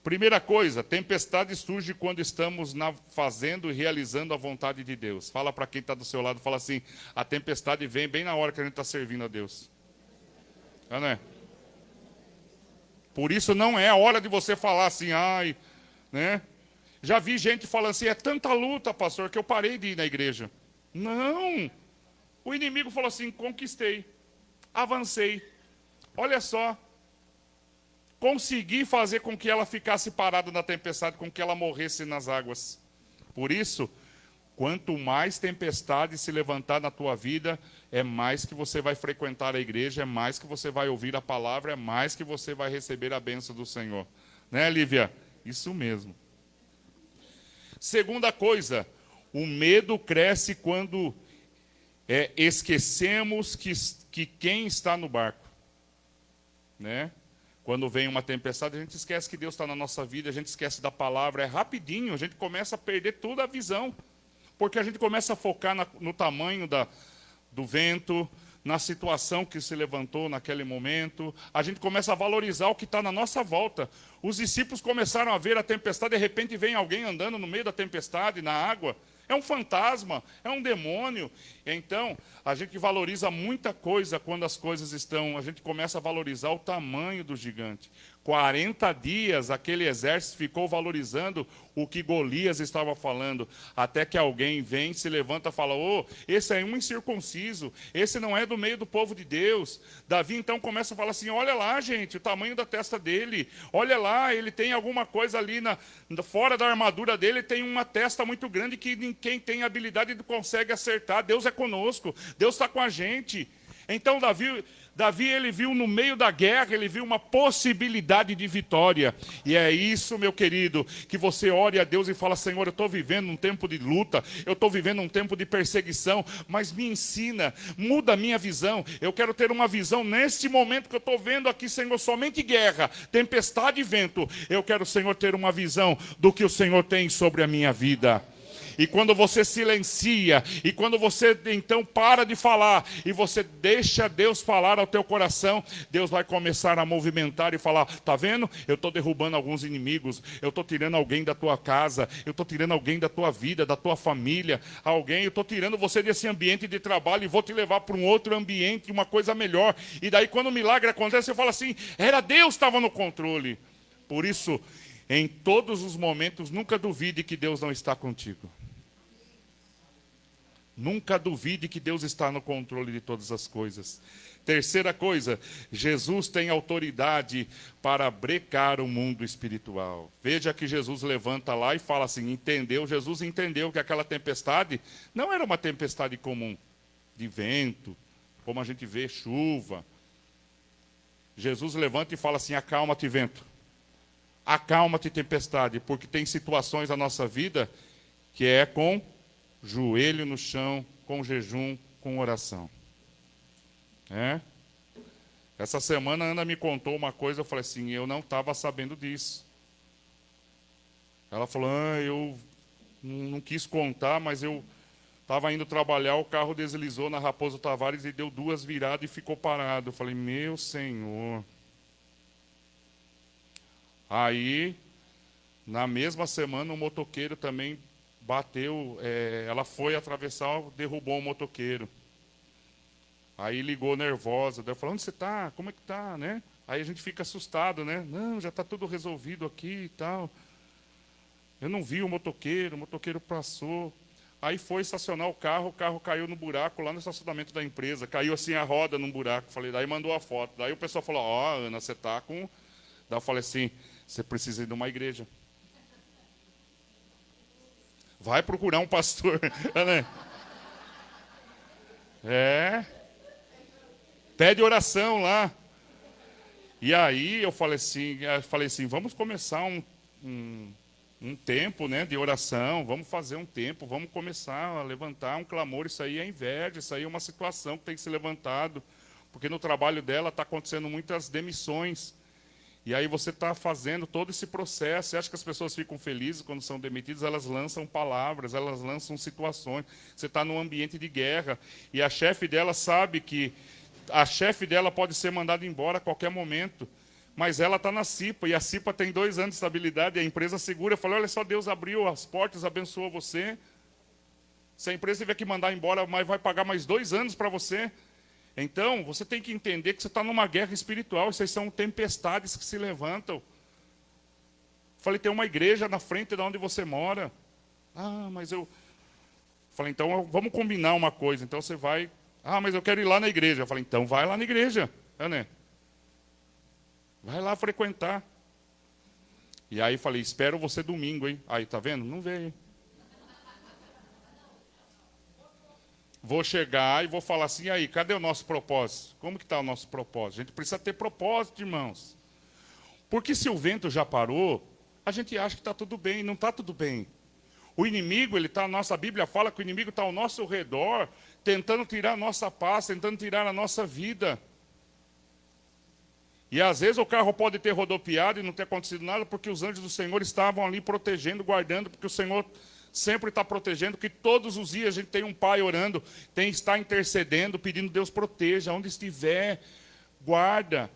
Primeira coisa, tempestade surge quando estamos fazendo e realizando a vontade de Deus. Fala para quem está do seu lado, fala assim, a tempestade vem bem na hora que a gente está servindo a Deus. Não é? Por isso não é a hora de você falar assim, né? Já vi gente falando assim, é tanta luta, pastor, que eu parei de ir na igreja. Não! O inimigo falou assim, conquistei, avancei. Olha só, consegui fazer com que ela ficasse parada na tempestade, com que ela morresse nas águas. Por isso, quanto mais tempestade se levantar na tua vida, é mais que você vai frequentar a igreja, é mais que você vai ouvir a palavra, é mais que você vai receber a bênção do Senhor. Né, Lívia? Isso mesmo. Segunda coisa, o medo cresce quando esquecemos que quem está no barco. Né? Quando vem uma tempestade, a gente esquece que Deus está na nossa vida, a gente esquece da palavra, é rapidinho, a gente começa a perder toda a visão. Porque a gente começa a focar no tamanho do vento, na situação que se levantou naquele momento. A gente começa a valorizar o que está na nossa volta. Os discípulos começaram a ver a tempestade, de repente vem alguém andando no meio da tempestade, na água. É um fantasma, é um demônio. Então, a gente valoriza muita coisa quando as coisas estão... A gente começa a valorizar o tamanho do gigante. 40 dias, aquele exército ficou valorizando o que Golias estava falando, até que alguém vem, se levanta e fala, esse é um incircunciso, esse não é do meio do povo de Deus. Davi então começa a falar assim, olha lá, gente, o tamanho da testa dele, olha lá, ele tem alguma coisa ali, fora da armadura dele, tem uma testa muito grande que quem tem habilidade consegue acertar. Deus é conosco, Deus está com a gente. Então Davi, ele viu no meio da guerra, ele viu uma possibilidade de vitória. E é isso, meu querido, que você ore a Deus e fala, Senhor, eu estou vivendo um tempo de luta, eu estou vivendo um tempo de perseguição, mas me ensina, muda a minha visão. Eu quero ter uma visão neste momento que eu estou vendo aqui, Senhor, somente guerra, tempestade e vento. Eu quero, Senhor, ter uma visão do que o Senhor tem sobre a minha vida. E quando você silencia, e quando você então para de falar, e você deixa Deus falar ao teu coração, Deus vai começar a movimentar e falar, tá vendo? Eu estou derrubando alguns inimigos, eu estou tirando alguém da tua casa, eu estou tirando alguém da tua vida, da tua família, eu estou tirando você desse ambiente de trabalho e vou te levar para um outro ambiente, uma coisa melhor. E daí quando o milagre acontece, você fala assim, era Deus que estava no controle. Por isso, em todos os momentos, nunca duvide que Deus não está contigo. Nunca duvide que Deus está no controle de todas as coisas. Terceira coisa, Jesus tem autoridade para brecar o mundo espiritual. Veja que Jesus levanta lá e fala assim, entendeu? Jesus entendeu que aquela tempestade não era uma tempestade comum, de vento, como a gente vê, chuva. Jesus levanta e fala assim, acalma-te, vento. Acalma-te, tempestade, porque tem situações na nossa vida que é com joelho no chão, com jejum, com oração. Essa semana a Ana me contou uma coisa, eu falei assim, eu não estava sabendo disso. Ela falou, eu não quis contar, mas eu estava indo trabalhar, o carro deslizou na Raposo Tavares e deu 2 viradas e ficou parado. Eu falei, meu Senhor. Aí, na mesma semana, um motoqueiro também bateu, ela foi atravessar, derrubou um motoqueiro. Aí ligou nervosa, daí eu falei, onde você está? Como é que está, né? Aí a gente fica assustado, né? Não, já está tudo resolvido aqui e tal. Eu não vi o motoqueiro passou. Aí foi estacionar o carro caiu no buraco lá no estacionamento da empresa, caiu assim a roda num buraco. Falei, daí mandou a foto. Daí o pessoal falou, Ana, você está com... Daí eu falei assim, você precisa ir de uma igreja. Vai procurar um pastor, né? Pede oração lá. E aí eu falei assim, vamos começar um tempo, né, de oração, vamos fazer um tempo, vamos começar a levantar um clamor. Isso aí é inveja, isso aí é uma situação que tem que ser levantado, porque no trabalho dela está acontecendo muitas demissões. E aí você está fazendo todo esse processo. Você acha que as pessoas ficam felizes quando são demitidas? Elas lançam palavras, elas lançam situações. Você está num ambiente de guerra. E a chefe dela sabe que a chefe dela pode ser mandada embora a qualquer momento. Mas ela está na CIPA, e a CIPA tem 2 anos de estabilidade, e a empresa segura. Eu falei, olha só, Deus abriu as portas, abençoou você. Se a empresa tiver que mandar embora, mas vai pagar mais 2 anos para você. Então, você tem que entender que você está numa guerra espiritual. Essas são tempestades que se levantam. Falei, tem uma igreja na frente de onde você mora. Mas eu... Falei, então vamos combinar uma coisa. Então você vai... mas eu quero ir lá na igreja. Falei, então vai lá na igreja. Né? Vai lá frequentar. E aí falei, espero você domingo, hein? Aí, tá vendo? Não veio. Vou chegar e vou falar assim, e aí, cadê o nosso propósito? Como que está o nosso propósito? A gente precisa ter propósito, irmãos. Porque se o vento já parou, a gente acha que está tudo bem, não está tudo bem. O inimigo, a nossa Bíblia fala que o inimigo está ao nosso redor, tentando tirar a nossa paz, tentando tirar a nossa vida. E às vezes o carro pode ter rodopiado e não ter acontecido nada, porque os anjos do Senhor estavam ali protegendo, guardando, porque o Senhor sempre está protegendo, que todos os dias a gente tem um pai orando, está intercedendo, pedindo Deus proteja, onde estiver, guarda.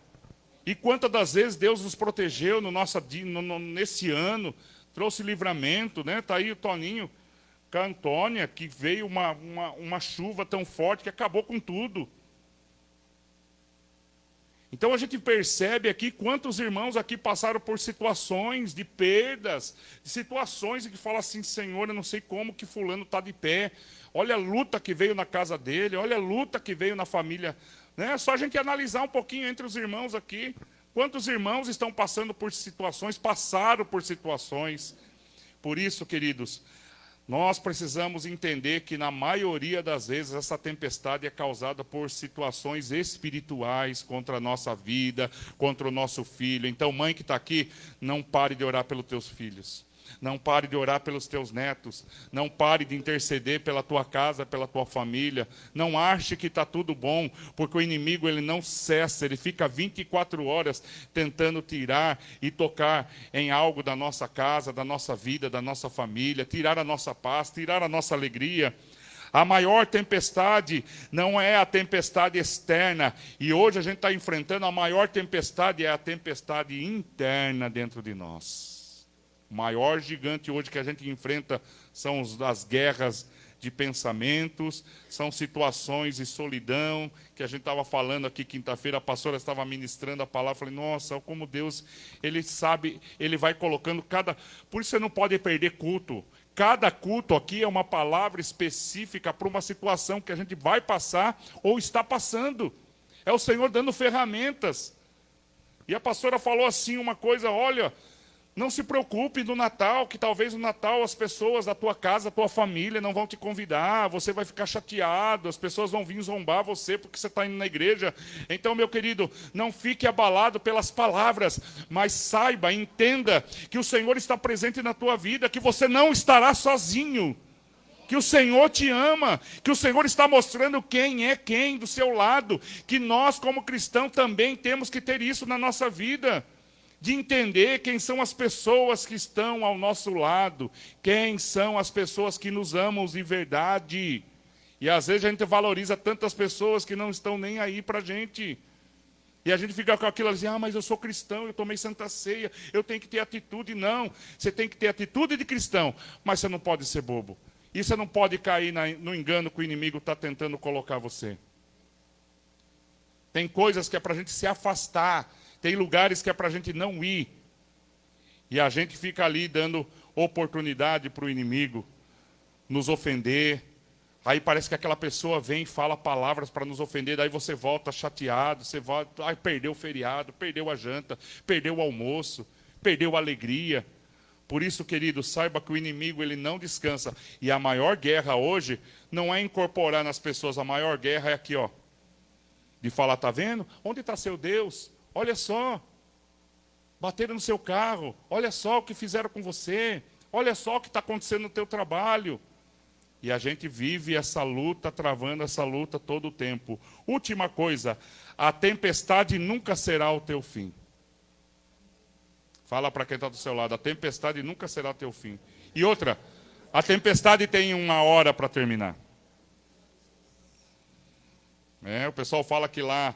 E quantas das vezes Deus nos protegeu nesse ano, trouxe livramento, né? Está aí o Toninho, com a Antônia, que veio uma chuva tão forte que acabou com tudo. Então a gente percebe aqui quantos irmãos aqui passaram por situações de perdas, de situações em que fala assim, Senhor, eu não sei como que fulano está de pé. Olha a luta que veio na casa dele, olha a luta que veio na família. É só a gente analisar um pouquinho entre os irmãos aqui. Quantos irmãos estão passando por situações, passaram por situações. Por isso, queridos, nós precisamos entender que, na maioria das vezes, essa tempestade é causada por situações espirituais contra a nossa vida, contra o nosso filho. Então, mãe que está aqui, não pare de orar pelos teus filhos. Não pare de orar pelos teus netos. Não pare de interceder pela tua casa, pela tua família. Não ache que está tudo bom, porque o inimigo ele não cessa. Ele fica 24 horas tentando tirar e tocar em algo da nossa casa, da nossa vida, da nossa família. Tirar a nossa paz, tirar a nossa alegria. A maior tempestade não é a tempestade externa. E hoje a gente está enfrentando a maior tempestade, é a tempestade interna dentro de nós. O maior gigante hoje que a gente enfrenta são as guerras de pensamentos, são situações de solidão, que a gente estava falando aqui quinta-feira, a pastora estava ministrando a palavra, falei, nossa, como Deus, Ele sabe, Ele vai colocando cada... Por isso você não pode perder culto. Cada culto aqui é uma palavra específica para uma situação que a gente vai passar ou está passando. É o Senhor dando ferramentas. E a pastora falou assim uma coisa, olha... Não se preocupe no Natal, que talvez no Natal as pessoas da tua casa, da tua família não vão te convidar, você vai ficar chateado, as pessoas vão vir zombar você porque você está indo na igreja. Então, meu querido, não fique abalado pelas palavras, mas saiba, entenda que o Senhor está presente na tua vida, que você não estará sozinho, que o Senhor te ama, que o Senhor está mostrando quem é quem do seu lado, que nós como cristãos também temos que ter isso na nossa vida. De entender quem são as pessoas que estão ao nosso lado, quem são as pessoas que nos amam de verdade. E às vezes a gente valoriza tantas pessoas que não estão nem aí para a gente. E a gente fica com aquilo assim, mas eu sou cristão, eu tomei Santa Ceia, eu tenho que ter atitude. Não, você tem que ter atitude de cristão, mas você não pode ser bobo. E você não pode cair no engano que o inimigo está tentando colocar você. Tem coisas que é para a gente se afastar. Tem lugares que é para a gente não ir. E a gente fica ali dando oportunidade para o inimigo nos ofender. Aí parece que aquela pessoa vem e fala palavras para nos ofender. Daí você volta chateado, você volta, perdeu o feriado, perdeu a janta, perdeu o almoço, perdeu a alegria. Por isso, querido, saiba que o inimigo ele não descansa. E a maior guerra hoje não é incorporar nas pessoas. A maior guerra é aqui, ó. De falar, tá vendo? Onde está seu Deus? Olha só, bateram no seu carro, olha só o que fizeram com você, olha só o que está acontecendo no teu trabalho. E a gente vive essa luta, travando essa luta todo o tempo. Última coisa, a tempestade nunca será o teu fim. Fala para quem está do seu lado, a tempestade nunca será o teu fim. E outra, a tempestade tem uma hora para terminar. O pessoal fala que lá,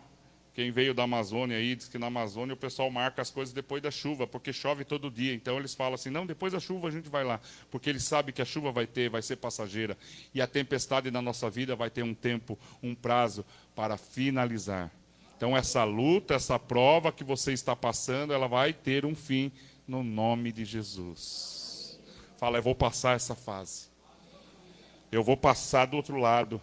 quem veio da Amazônia aí, diz que na Amazônia o pessoal marca as coisas depois da chuva, porque chove todo dia. Então eles falam assim, não, depois da chuva a gente vai lá. Porque eles sabem que a chuva vai ser passageira. E a tempestade na nossa vida vai ter um tempo, um prazo para finalizar. Então essa luta, essa prova que você está passando, ela vai ter um fim no nome de Jesus. Fala, eu vou passar essa fase. Eu vou passar do outro lado.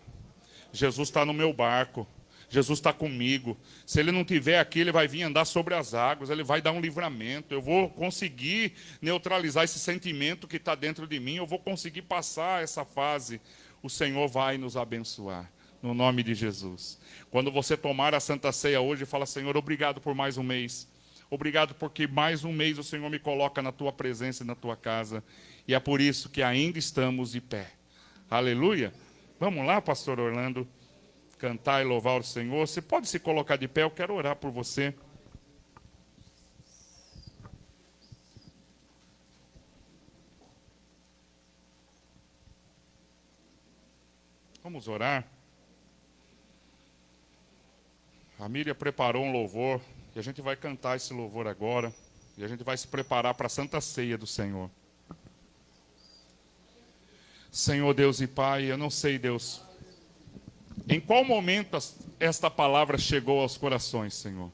Jesus está no meu barco. Jesus está comigo. Se ele não estiver aqui, ele vai vir andar sobre as águas, ele vai dar um livramento. Eu vou conseguir neutralizar esse sentimento que está dentro de mim. Eu vou conseguir passar essa fase. O Senhor vai nos abençoar, no nome de Jesus. Quando você tomar a Santa Ceia hoje, fala, Senhor, obrigado por mais um mês. Obrigado porque mais um mês o Senhor me coloca na tua presença e na tua casa. E é por isso que ainda estamos de pé. Aleluia. Vamos lá, pastor Orlando. Cantar e louvar o Senhor. Você pode se colocar de pé, eu quero orar por você. Vamos orar. A Miriam preparou um louvor, e a gente vai cantar esse louvor agora, e a gente vai se preparar para a Santa Ceia do Senhor. Senhor Deus e Pai, eu não sei, Deus, em qual momento esta palavra chegou aos corações, Senhor.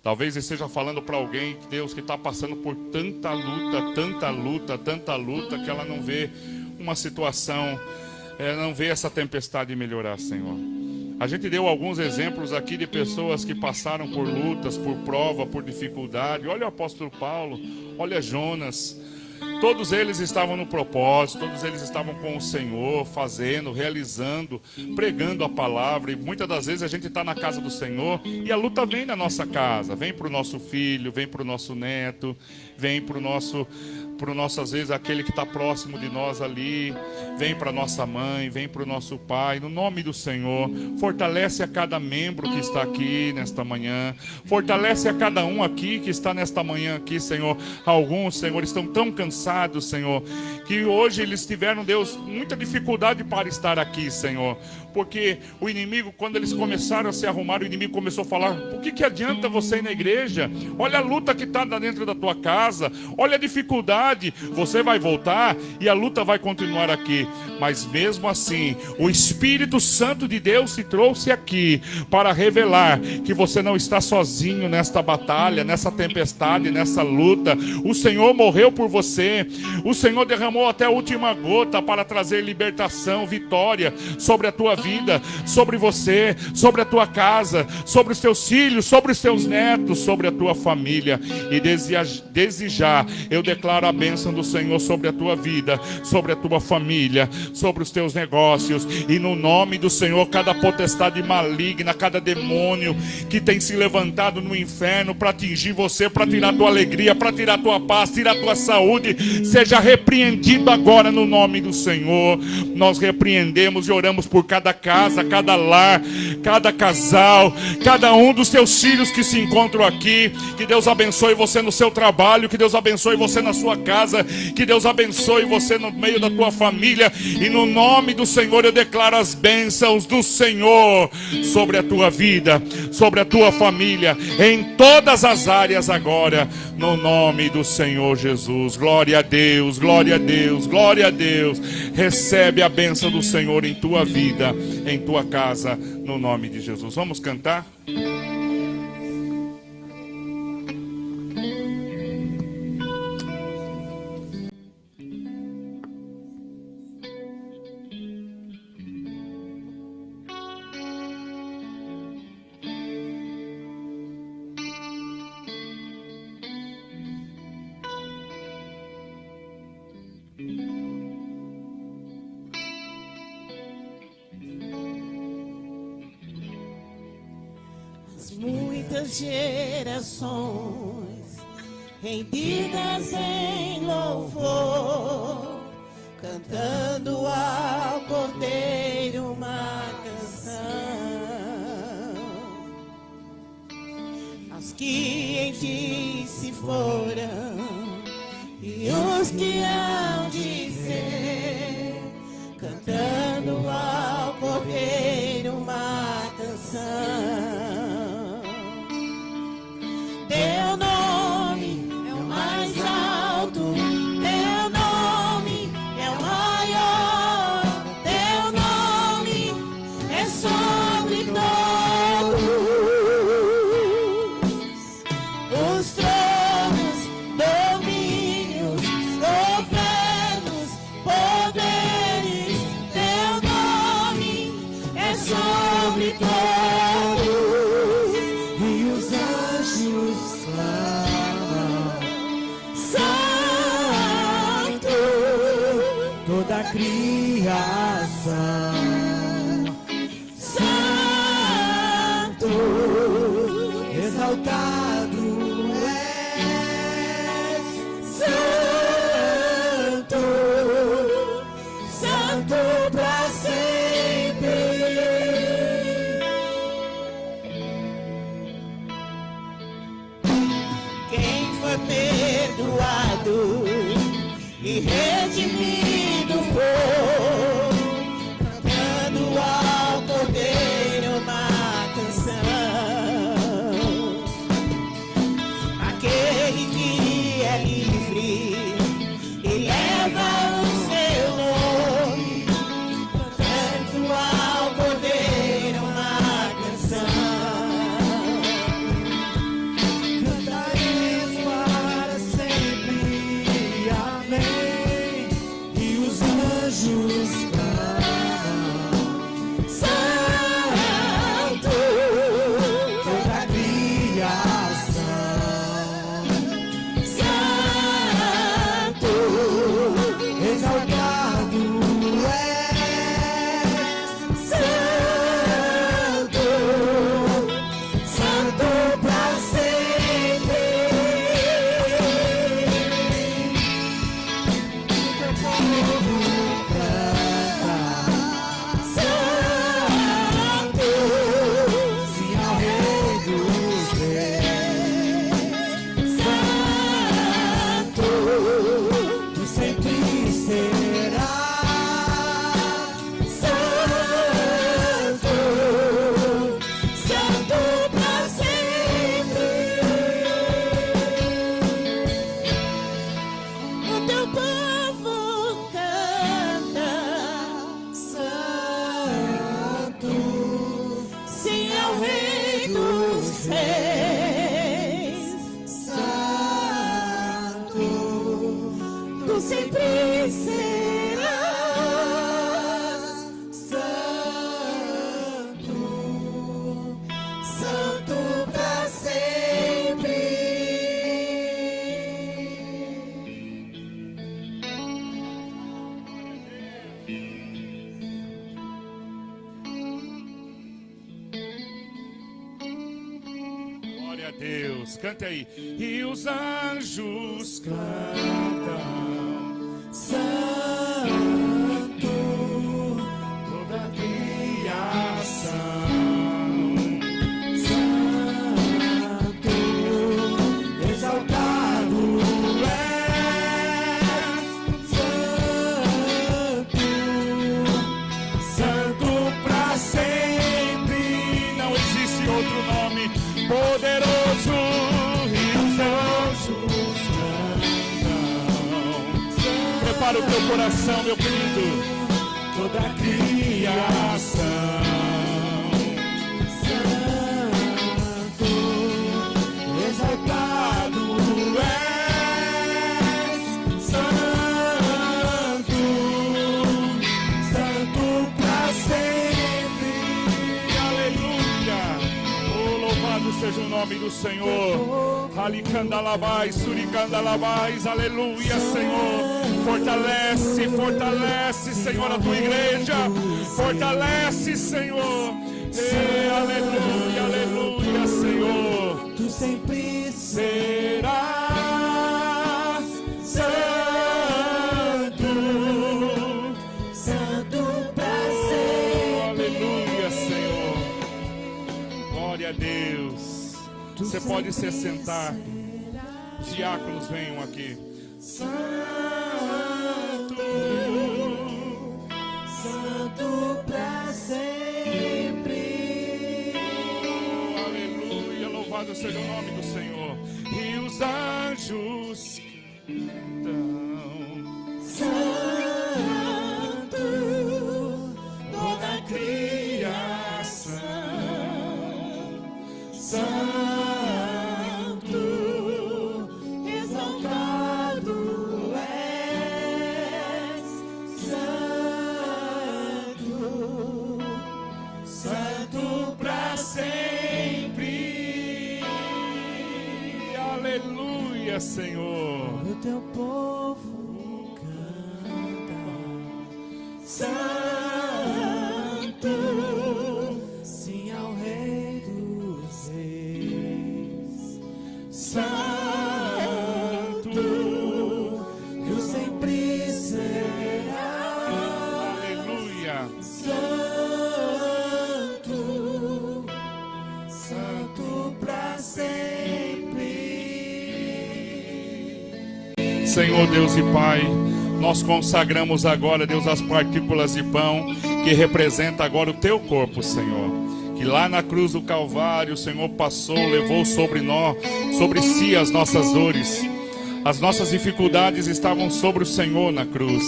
Talvez esteja falando para alguém, Deus, que está passando por tanta luta, que ela não vê uma situação, não vê essa tempestade melhorar, Senhor. A gente deu alguns exemplos aqui de pessoas que passaram por lutas, por prova, por dificuldade. Olha o apóstolo Paulo, olha Jonas. Todos eles estavam no propósito, todos eles estavam com o Senhor, fazendo, realizando, pregando a palavra. E muitas das vezes a gente está na casa do Senhor e a luta vem na nossa casa, vem para o nosso filho, vem para o nosso neto, vem para o nosso, às vezes, aquele que está próximo de nós ali, vem para nossa mãe, vem para o nosso pai. No nome do Senhor, fortalece a cada membro que está aqui nesta manhã, fortalece a cada um aqui que está nesta manhã aqui, Senhor. Alguns, Senhor, estão tão cansados, Senhor, que hoje eles tiveram, Deus, muita dificuldade para estar aqui, Senhor, porque o inimigo, quando eles começaram a se arrumar, o inimigo começou a falar: por que adianta você ir na igreja? Olha a luta que está dentro da tua casa, olha a dificuldade. Você vai voltar e a luta vai continuar aqui, mas mesmo assim, o Espírito Santo de Deus se trouxe aqui para revelar que você não está sozinho nesta batalha, nessa tempestade, nessa luta. O Senhor morreu por você, o Senhor derramou até a última gota para trazer libertação, vitória sobre a tua vida, sobre você, sobre a tua casa, sobre os teus filhos, sobre os teus netos, sobre a tua família. E desde já eu declaro a bênção do Senhor sobre a tua vida, sobre a tua família, sobre os teus negócios. E no nome do Senhor, cada potestade maligna, cada demônio que tem se levantado no inferno para atingir você, para tirar a tua alegria, para tirar a tua paz, tirar a tua saúde, seja repreendido agora no nome do Senhor. Nós repreendemos e oramos por cada casa, cada lar, cada casal, cada um dos teus filhos que se encontram aqui. Que Deus abençoe você no seu trabalho, que Deus abençoe você na sua casa, que Deus abençoe você no meio da tua família. E no nome do Senhor eu declaro as bênçãos do Senhor sobre a tua vida, sobre a tua família, em todas as áreas agora, no nome do Senhor Jesus. Glória a Deus, glória a Deus, glória a Deus. Recebe a bênção do Senhor em tua vida, em tua casa, no nome de Jesus. Vamos cantar? Muitas gerações rendidas em louvor, cantando ao Cordeiro uma canção. Aos que em ti se foram e os que hão de ser, cantando ao Cordeiro uma canção. Teu nome é o mais alto, teu nome é o maior, teu nome é sobre todos os tronos, domínios, governos, poderes. Teu nome é sobre todos. Toda a criação, santo, exaltado és, santo, santo para sempre. Quem foi perdoado e redimido for, cantando ao Cordeiro uma canção. Aquele que é livre e leva o seu nome, tu sempre serás santo, santo pra sempre. Glória a Deus. Cante aí. E os anjos cantam. Santo, Toda a criação. santo, exaltado és, santo, Santo pra sempre. Não existe outro nome poderoso. E os anjos cantam. Prepara o teu coração, meu querido. Toda a criação. santo, exaltado és, santo, santo pra sempre. Aleluia! Oh, louvado seja o nome do Senhor. Alicandalabais, suricandalabais, aleluia, Senhor. Fortalece, fortalece, Senhor, a tua igreja. Fortalece, Senhor. Aleluia, aleluia, Senhor. Tu sempre Serás santo. santo pra sempre. Aleluia, Senhor. Glória a Deus. Você pode se sentar. Os diáconos venham aqui. Santo, santo pra sempre. Aleluia, louvado seja o nome do Senhor. E os anjos cantam. Santo, toda a Criação. santo, exaltado és, santo, santo pra sempre. Aleluia, Senhor. O teu povo canta, santo, sim ao Rei dos Reis, santo, que o sempre será, Aleluia. santo, santo pra sempre. Senhor Deus e Pai, nós consagramos agora, Deus, as partículas de pão que representa agora o teu corpo, Senhor. Que lá na cruz do Calvário o Senhor passou, levou sobre nós, sobre si as nossas dores. As nossas dificuldades estavam sobre o Senhor na cruz.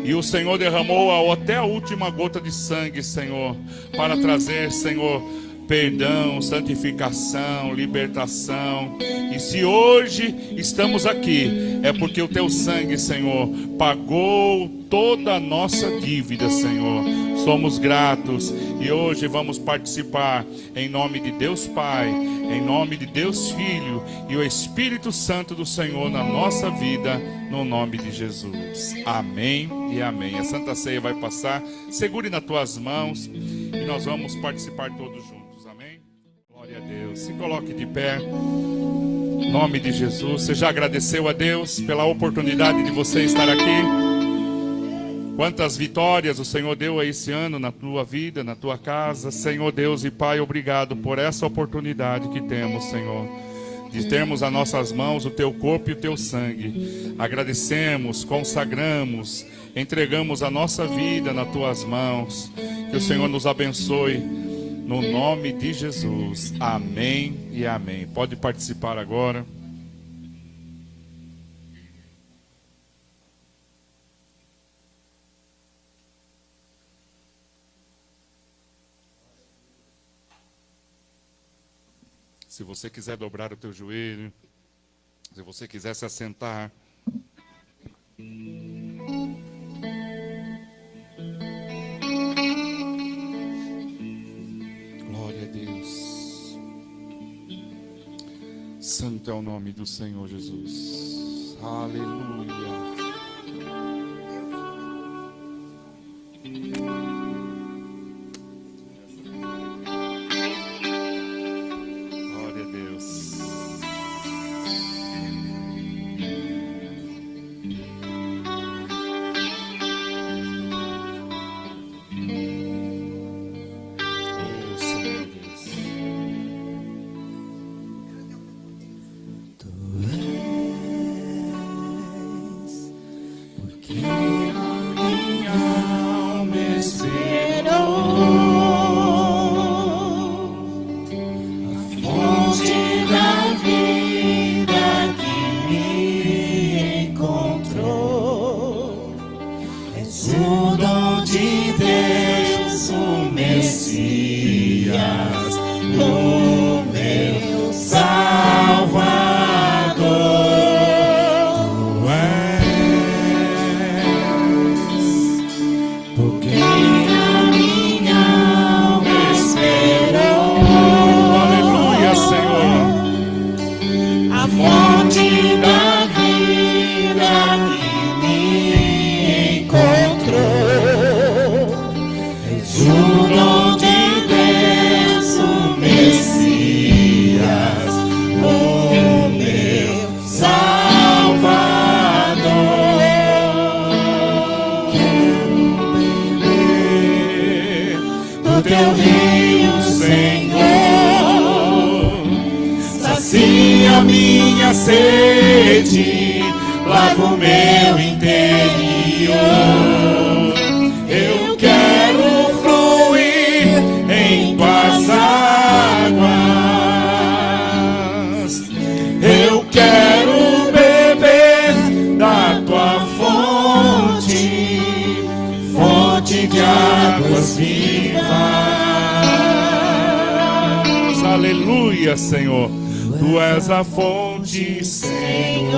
E o Senhor derramou até a última gota de sangue, Senhor, para trazer, Senhor, perdão, santificação, libertação. E se hoje estamos aqui, é porque o teu sangue, Senhor, pagou toda a nossa dívida, Senhor. Somos gratos e hoje vamos participar em nome de Deus Pai, em nome de Deus Filho e o Espírito Santo do Senhor na nossa vida, no nome de Jesus. Amém e amém. A Santa Ceia vai passar, segure nas tuas mãos e nós vamos participar todos juntos. Glória a Deus. Se coloque de pé. Em nome de Jesus. Você já agradeceu a Deus pela oportunidade de você estar aqui? Quantas vitórias o Senhor deu a esse ano na tua vida, na tua casa. Senhor Deus e Pai, obrigado por essa oportunidade que temos, Senhor, de termos nas nossas mãos o teu corpo e o teu sangue. Agradecemos, consagramos, entregamos a nossa vida nas tuas mãos. Que o Senhor nos abençoe. No nome de Jesus. Amém e amém. Pode participar agora. Se você quiser dobrar o teu joelho, se você quiser se assentar, Glória a Deus. Santo é o nome do Senhor Jesus. Aleluia. Glória a Deus. Oh, Senhor Deus. Porque a minha alma esperou a fonte da vida que me encontrou. És o dom de Deus, o Messias, o meu Salvador. Porque a minha alma esperou. Aleluia, Senhor. A fonte da vida que me encontrou. És o dom de Deus, o Messias, o meu Salvador. Do teu rio, Senhor, sacia minha sede, lava o meu interior. Eu quero fluir em tuas águas. Eu quero beber da tua fonte, fonte de águas vivas. Aleluia, Senhor. Tu és a fonte, Senhor.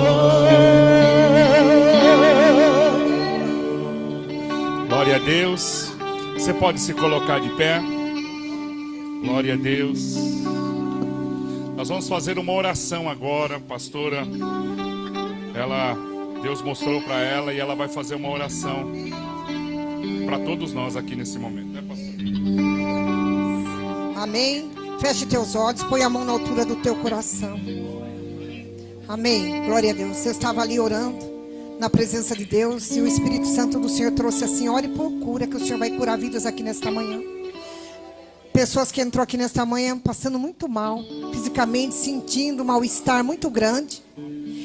Glória a Deus. Você pode se colocar de pé. Glória a Deus. Nós vamos fazer uma oração agora, pastora. Deus mostrou para ela e ela vai fazer uma oração para todos nós aqui nesse momento, né, pastor? Amém. Feche teus olhos, põe a mão na altura do teu coração. Amém. Glória a Deus. Você estava ali orando na presença de Deus e o Espírito Santo do Senhor trouxe assim: ore por cura, que o Senhor vai curar vidas aqui nesta manhã. Pessoas que entrou aqui nesta manhã passando muito mal, fisicamente sentindo um mal-estar muito grande.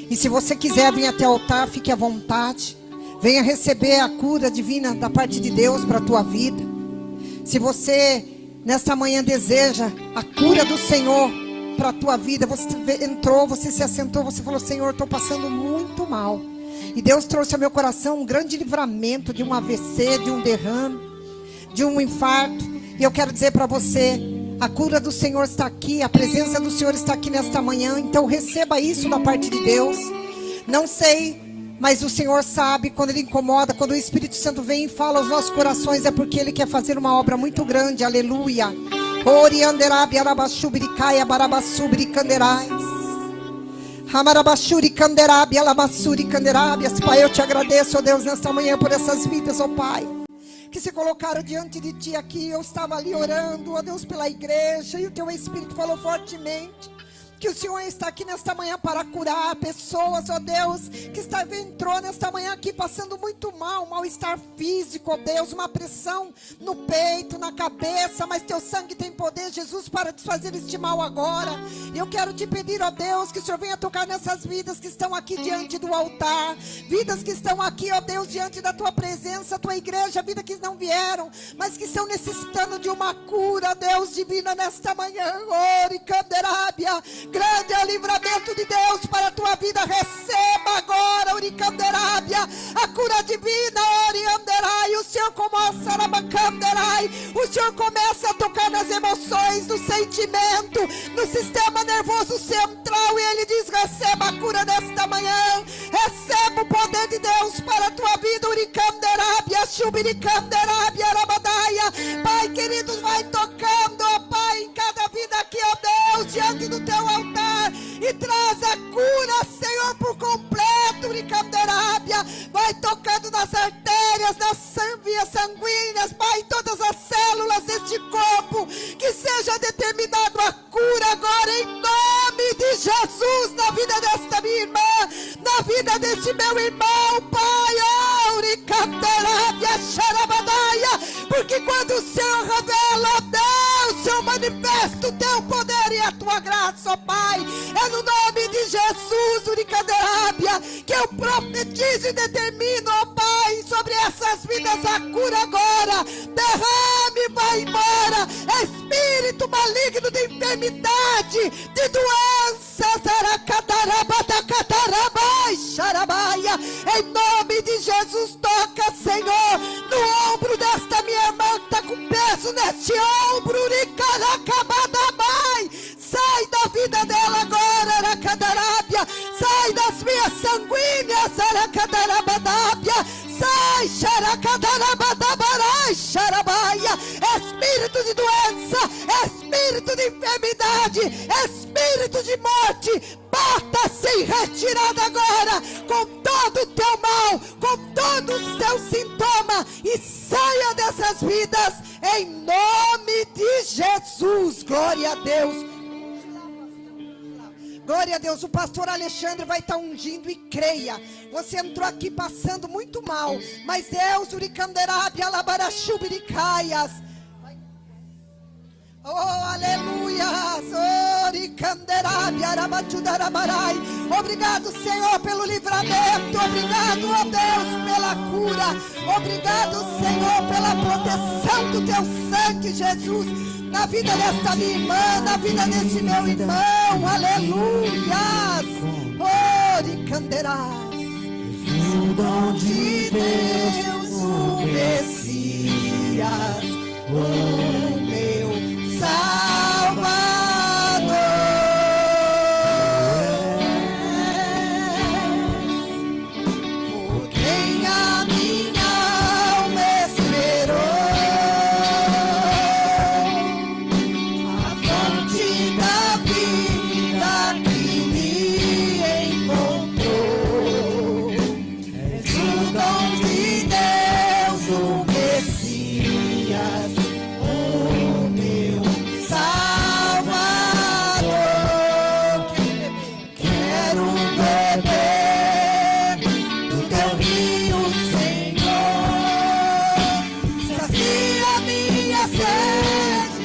E se você quiser vir até o altar, fique à vontade. Venha receber a cura divina da parte de Deus para a tua vida. Se você nesta manhã deseja a cura do Senhor para a tua vida, você entrou, você se assentou, você falou: Senhor, estou passando muito mal. E Deus trouxe ao meu coração um grande livramento de um AVC, de um derrame, de um infarto. E eu quero dizer para você, a cura do Senhor está aqui, a presença do Senhor está aqui nesta manhã. Então receba isso da parte de Deus. Não sei, mas o Senhor sabe quando Ele incomoda, quando o Espírito Santo vem e fala aos nossos corações, é porque Ele quer fazer uma obra muito grande. Aleluia. Orianderabi arabashubiricai abarabasubri canderais. Amarabashuri canderabi alamassuri canderabias. Pai, eu te agradeço, ó Deus, nesta manhã por essas vidas, ó Pai, que se colocaram diante de Ti aqui. Eu estava ali orando, ó Deus, pela igreja, e o Teu Espírito falou fortemente que o Senhor está aqui nesta manhã para curar pessoas, ó Deus, que entrou nesta manhã aqui passando muito mal, um mal-estar físico, ó Deus, uma pressão no peito, na cabeça, mas Teu sangue tem poder, Jesus, para desfazer este mal agora. E eu quero te pedir, ó Deus, que o Senhor venha tocar nessas vidas que estão aqui diante do altar, vidas que estão aqui, ó Deus, diante da Tua presença, Tua igreja, vidas que não vieram, mas que estão necessitando de uma cura, Deus, divina nesta manhã. Ore, canderábia. Grande é o livramento de Deus para a tua vida. Receba agora, Uricanderábia, a cura divina, Orianderai. O Senhor começa a Rabacanderai. O Senhor começa a tocar nas emoções, no sentimento, no sistema nervoso central. E Ele diz: receba a cura nesta manhã. Receba o poder de Deus para Pai querido, vai tocando, ó Pai, em cada vida aqui, ó Deus, diante do teu altar, e traz a cura, Senhor, por completo, Uricanderábia. Vai tocando nas artérias, nas vias sanguíneas, Pai, em todas as células deste corpo, que seja determinado a cura agora, em nome de Jesus, na vida desta minha irmã, na vida deste meu irmão, Pai, Uricanderábia, Xarabadaia, porque quando o Senhor revela, ó Deus, o Senhor manifesta o teu poder e a tua graça, ó Pai. É no nome de Jesus, Uricanderábia, que eu profetizo e determino, ó Pai, sobre essas vidas a cura agora. Derrame, vai embora, espírito maligno de enfermidade, de doença, Zaracatarabatacatarabai, Xarabaia, em nome de Jesus, toca, Senhor, no ombro desta minha irmã que está com peso neste ombro, Ricaracabadabai. Sai da vida dela agora, Aracadarabia. Sai das vias sanguíneas, Aracadarabadabia. Sai, Xaracadarabadabarai, Xarabaia. Espírito de doença, espírito de enfermidade, espírito de morte, bata-se em retirada agora, com todo o teu mal, com todo o seu sintoma, e saia dessas vidas, em nome de Jesus. Glória a Deus. Glória a Deus, o pastor Alexandre vai estar ungindo, e creia, você entrou aqui passando muito mal, mas Deus, Uricanderábia, Alabarachubiricaias, oh, aleluia, Uricanderábia, Arabachudarabarai. Obrigado, Senhor, pelo livramento, obrigado, ó Deus, pela cura, obrigado, Senhor, pela proteção do teu sangue, Jesus, na vida desta minha irmã, na vida desse meu irmão, aleluia, Uricanderábia. O dom de Deus, o Messias, o meu Salvador. Por quem a minha alma esperou, a fonte da vida que me encontrou. És o dom de Deus, o Messias, o meu Salvador. Quero beber do teu rio, Senhor. Sacia minha sede,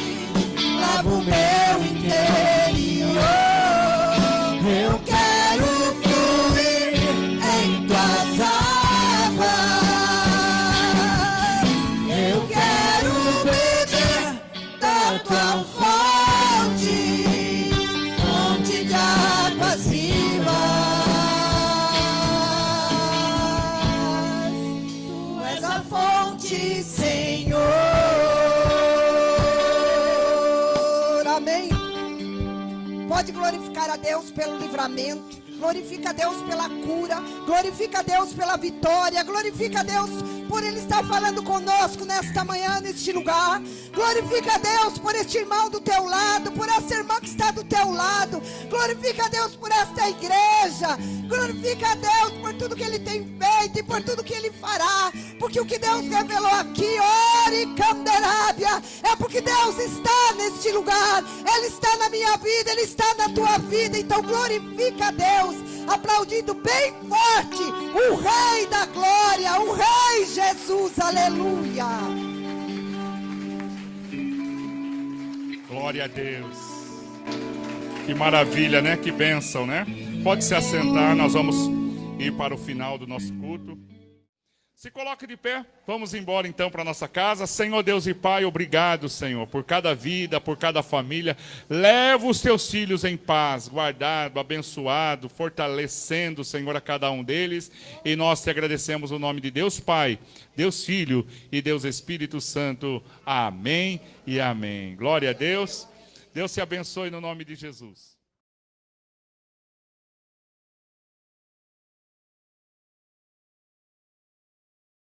lava o meu interior. Eu quero fluir em tuas águas. Eu quero beber da tua fonte, fonte de águas vivas. Tu és a fonte, Senhor. Amém. Pode glorificar a Deus pelo livramento, glorifica a Deus pela cura, glorifica a Deus pela vitória, glorifica a Deus por Ele estar falando conosco nesta manhã, neste lugar. Glorifica a Deus por este irmão do teu lado, por esta irmã que está do teu lado. Glorifica a Deus por esta igreja. Glorifica a Deus por tudo que Ele tem feito e por tudo que Ele fará. Porque o que Deus revelou aqui, Uricanderábia, é porque Deus está neste lugar. Ele está na minha vida, Ele está na tua vida. Então glorifica a Deus, aplaudindo bem forte o Rei da Glória, o Rei Jesus, aleluia. Glória a Deus. Que maravilha, né? Que bênção, né? Pode se assentar, nós vamos ir para o final do nosso culto. Se coloque de pé, vamos embora então para nossa casa. Senhor Deus e Pai, obrigado, Senhor, por cada vida, por cada família. Leva os teus filhos em paz, guardado, abençoado, fortalecendo, Senhor, a cada um deles. E nós te agradecemos no nome de Deus Pai, Deus Filho e Deus Espírito Santo. Amém e amém. Glória a Deus. Deus te abençoe no nome de Jesus.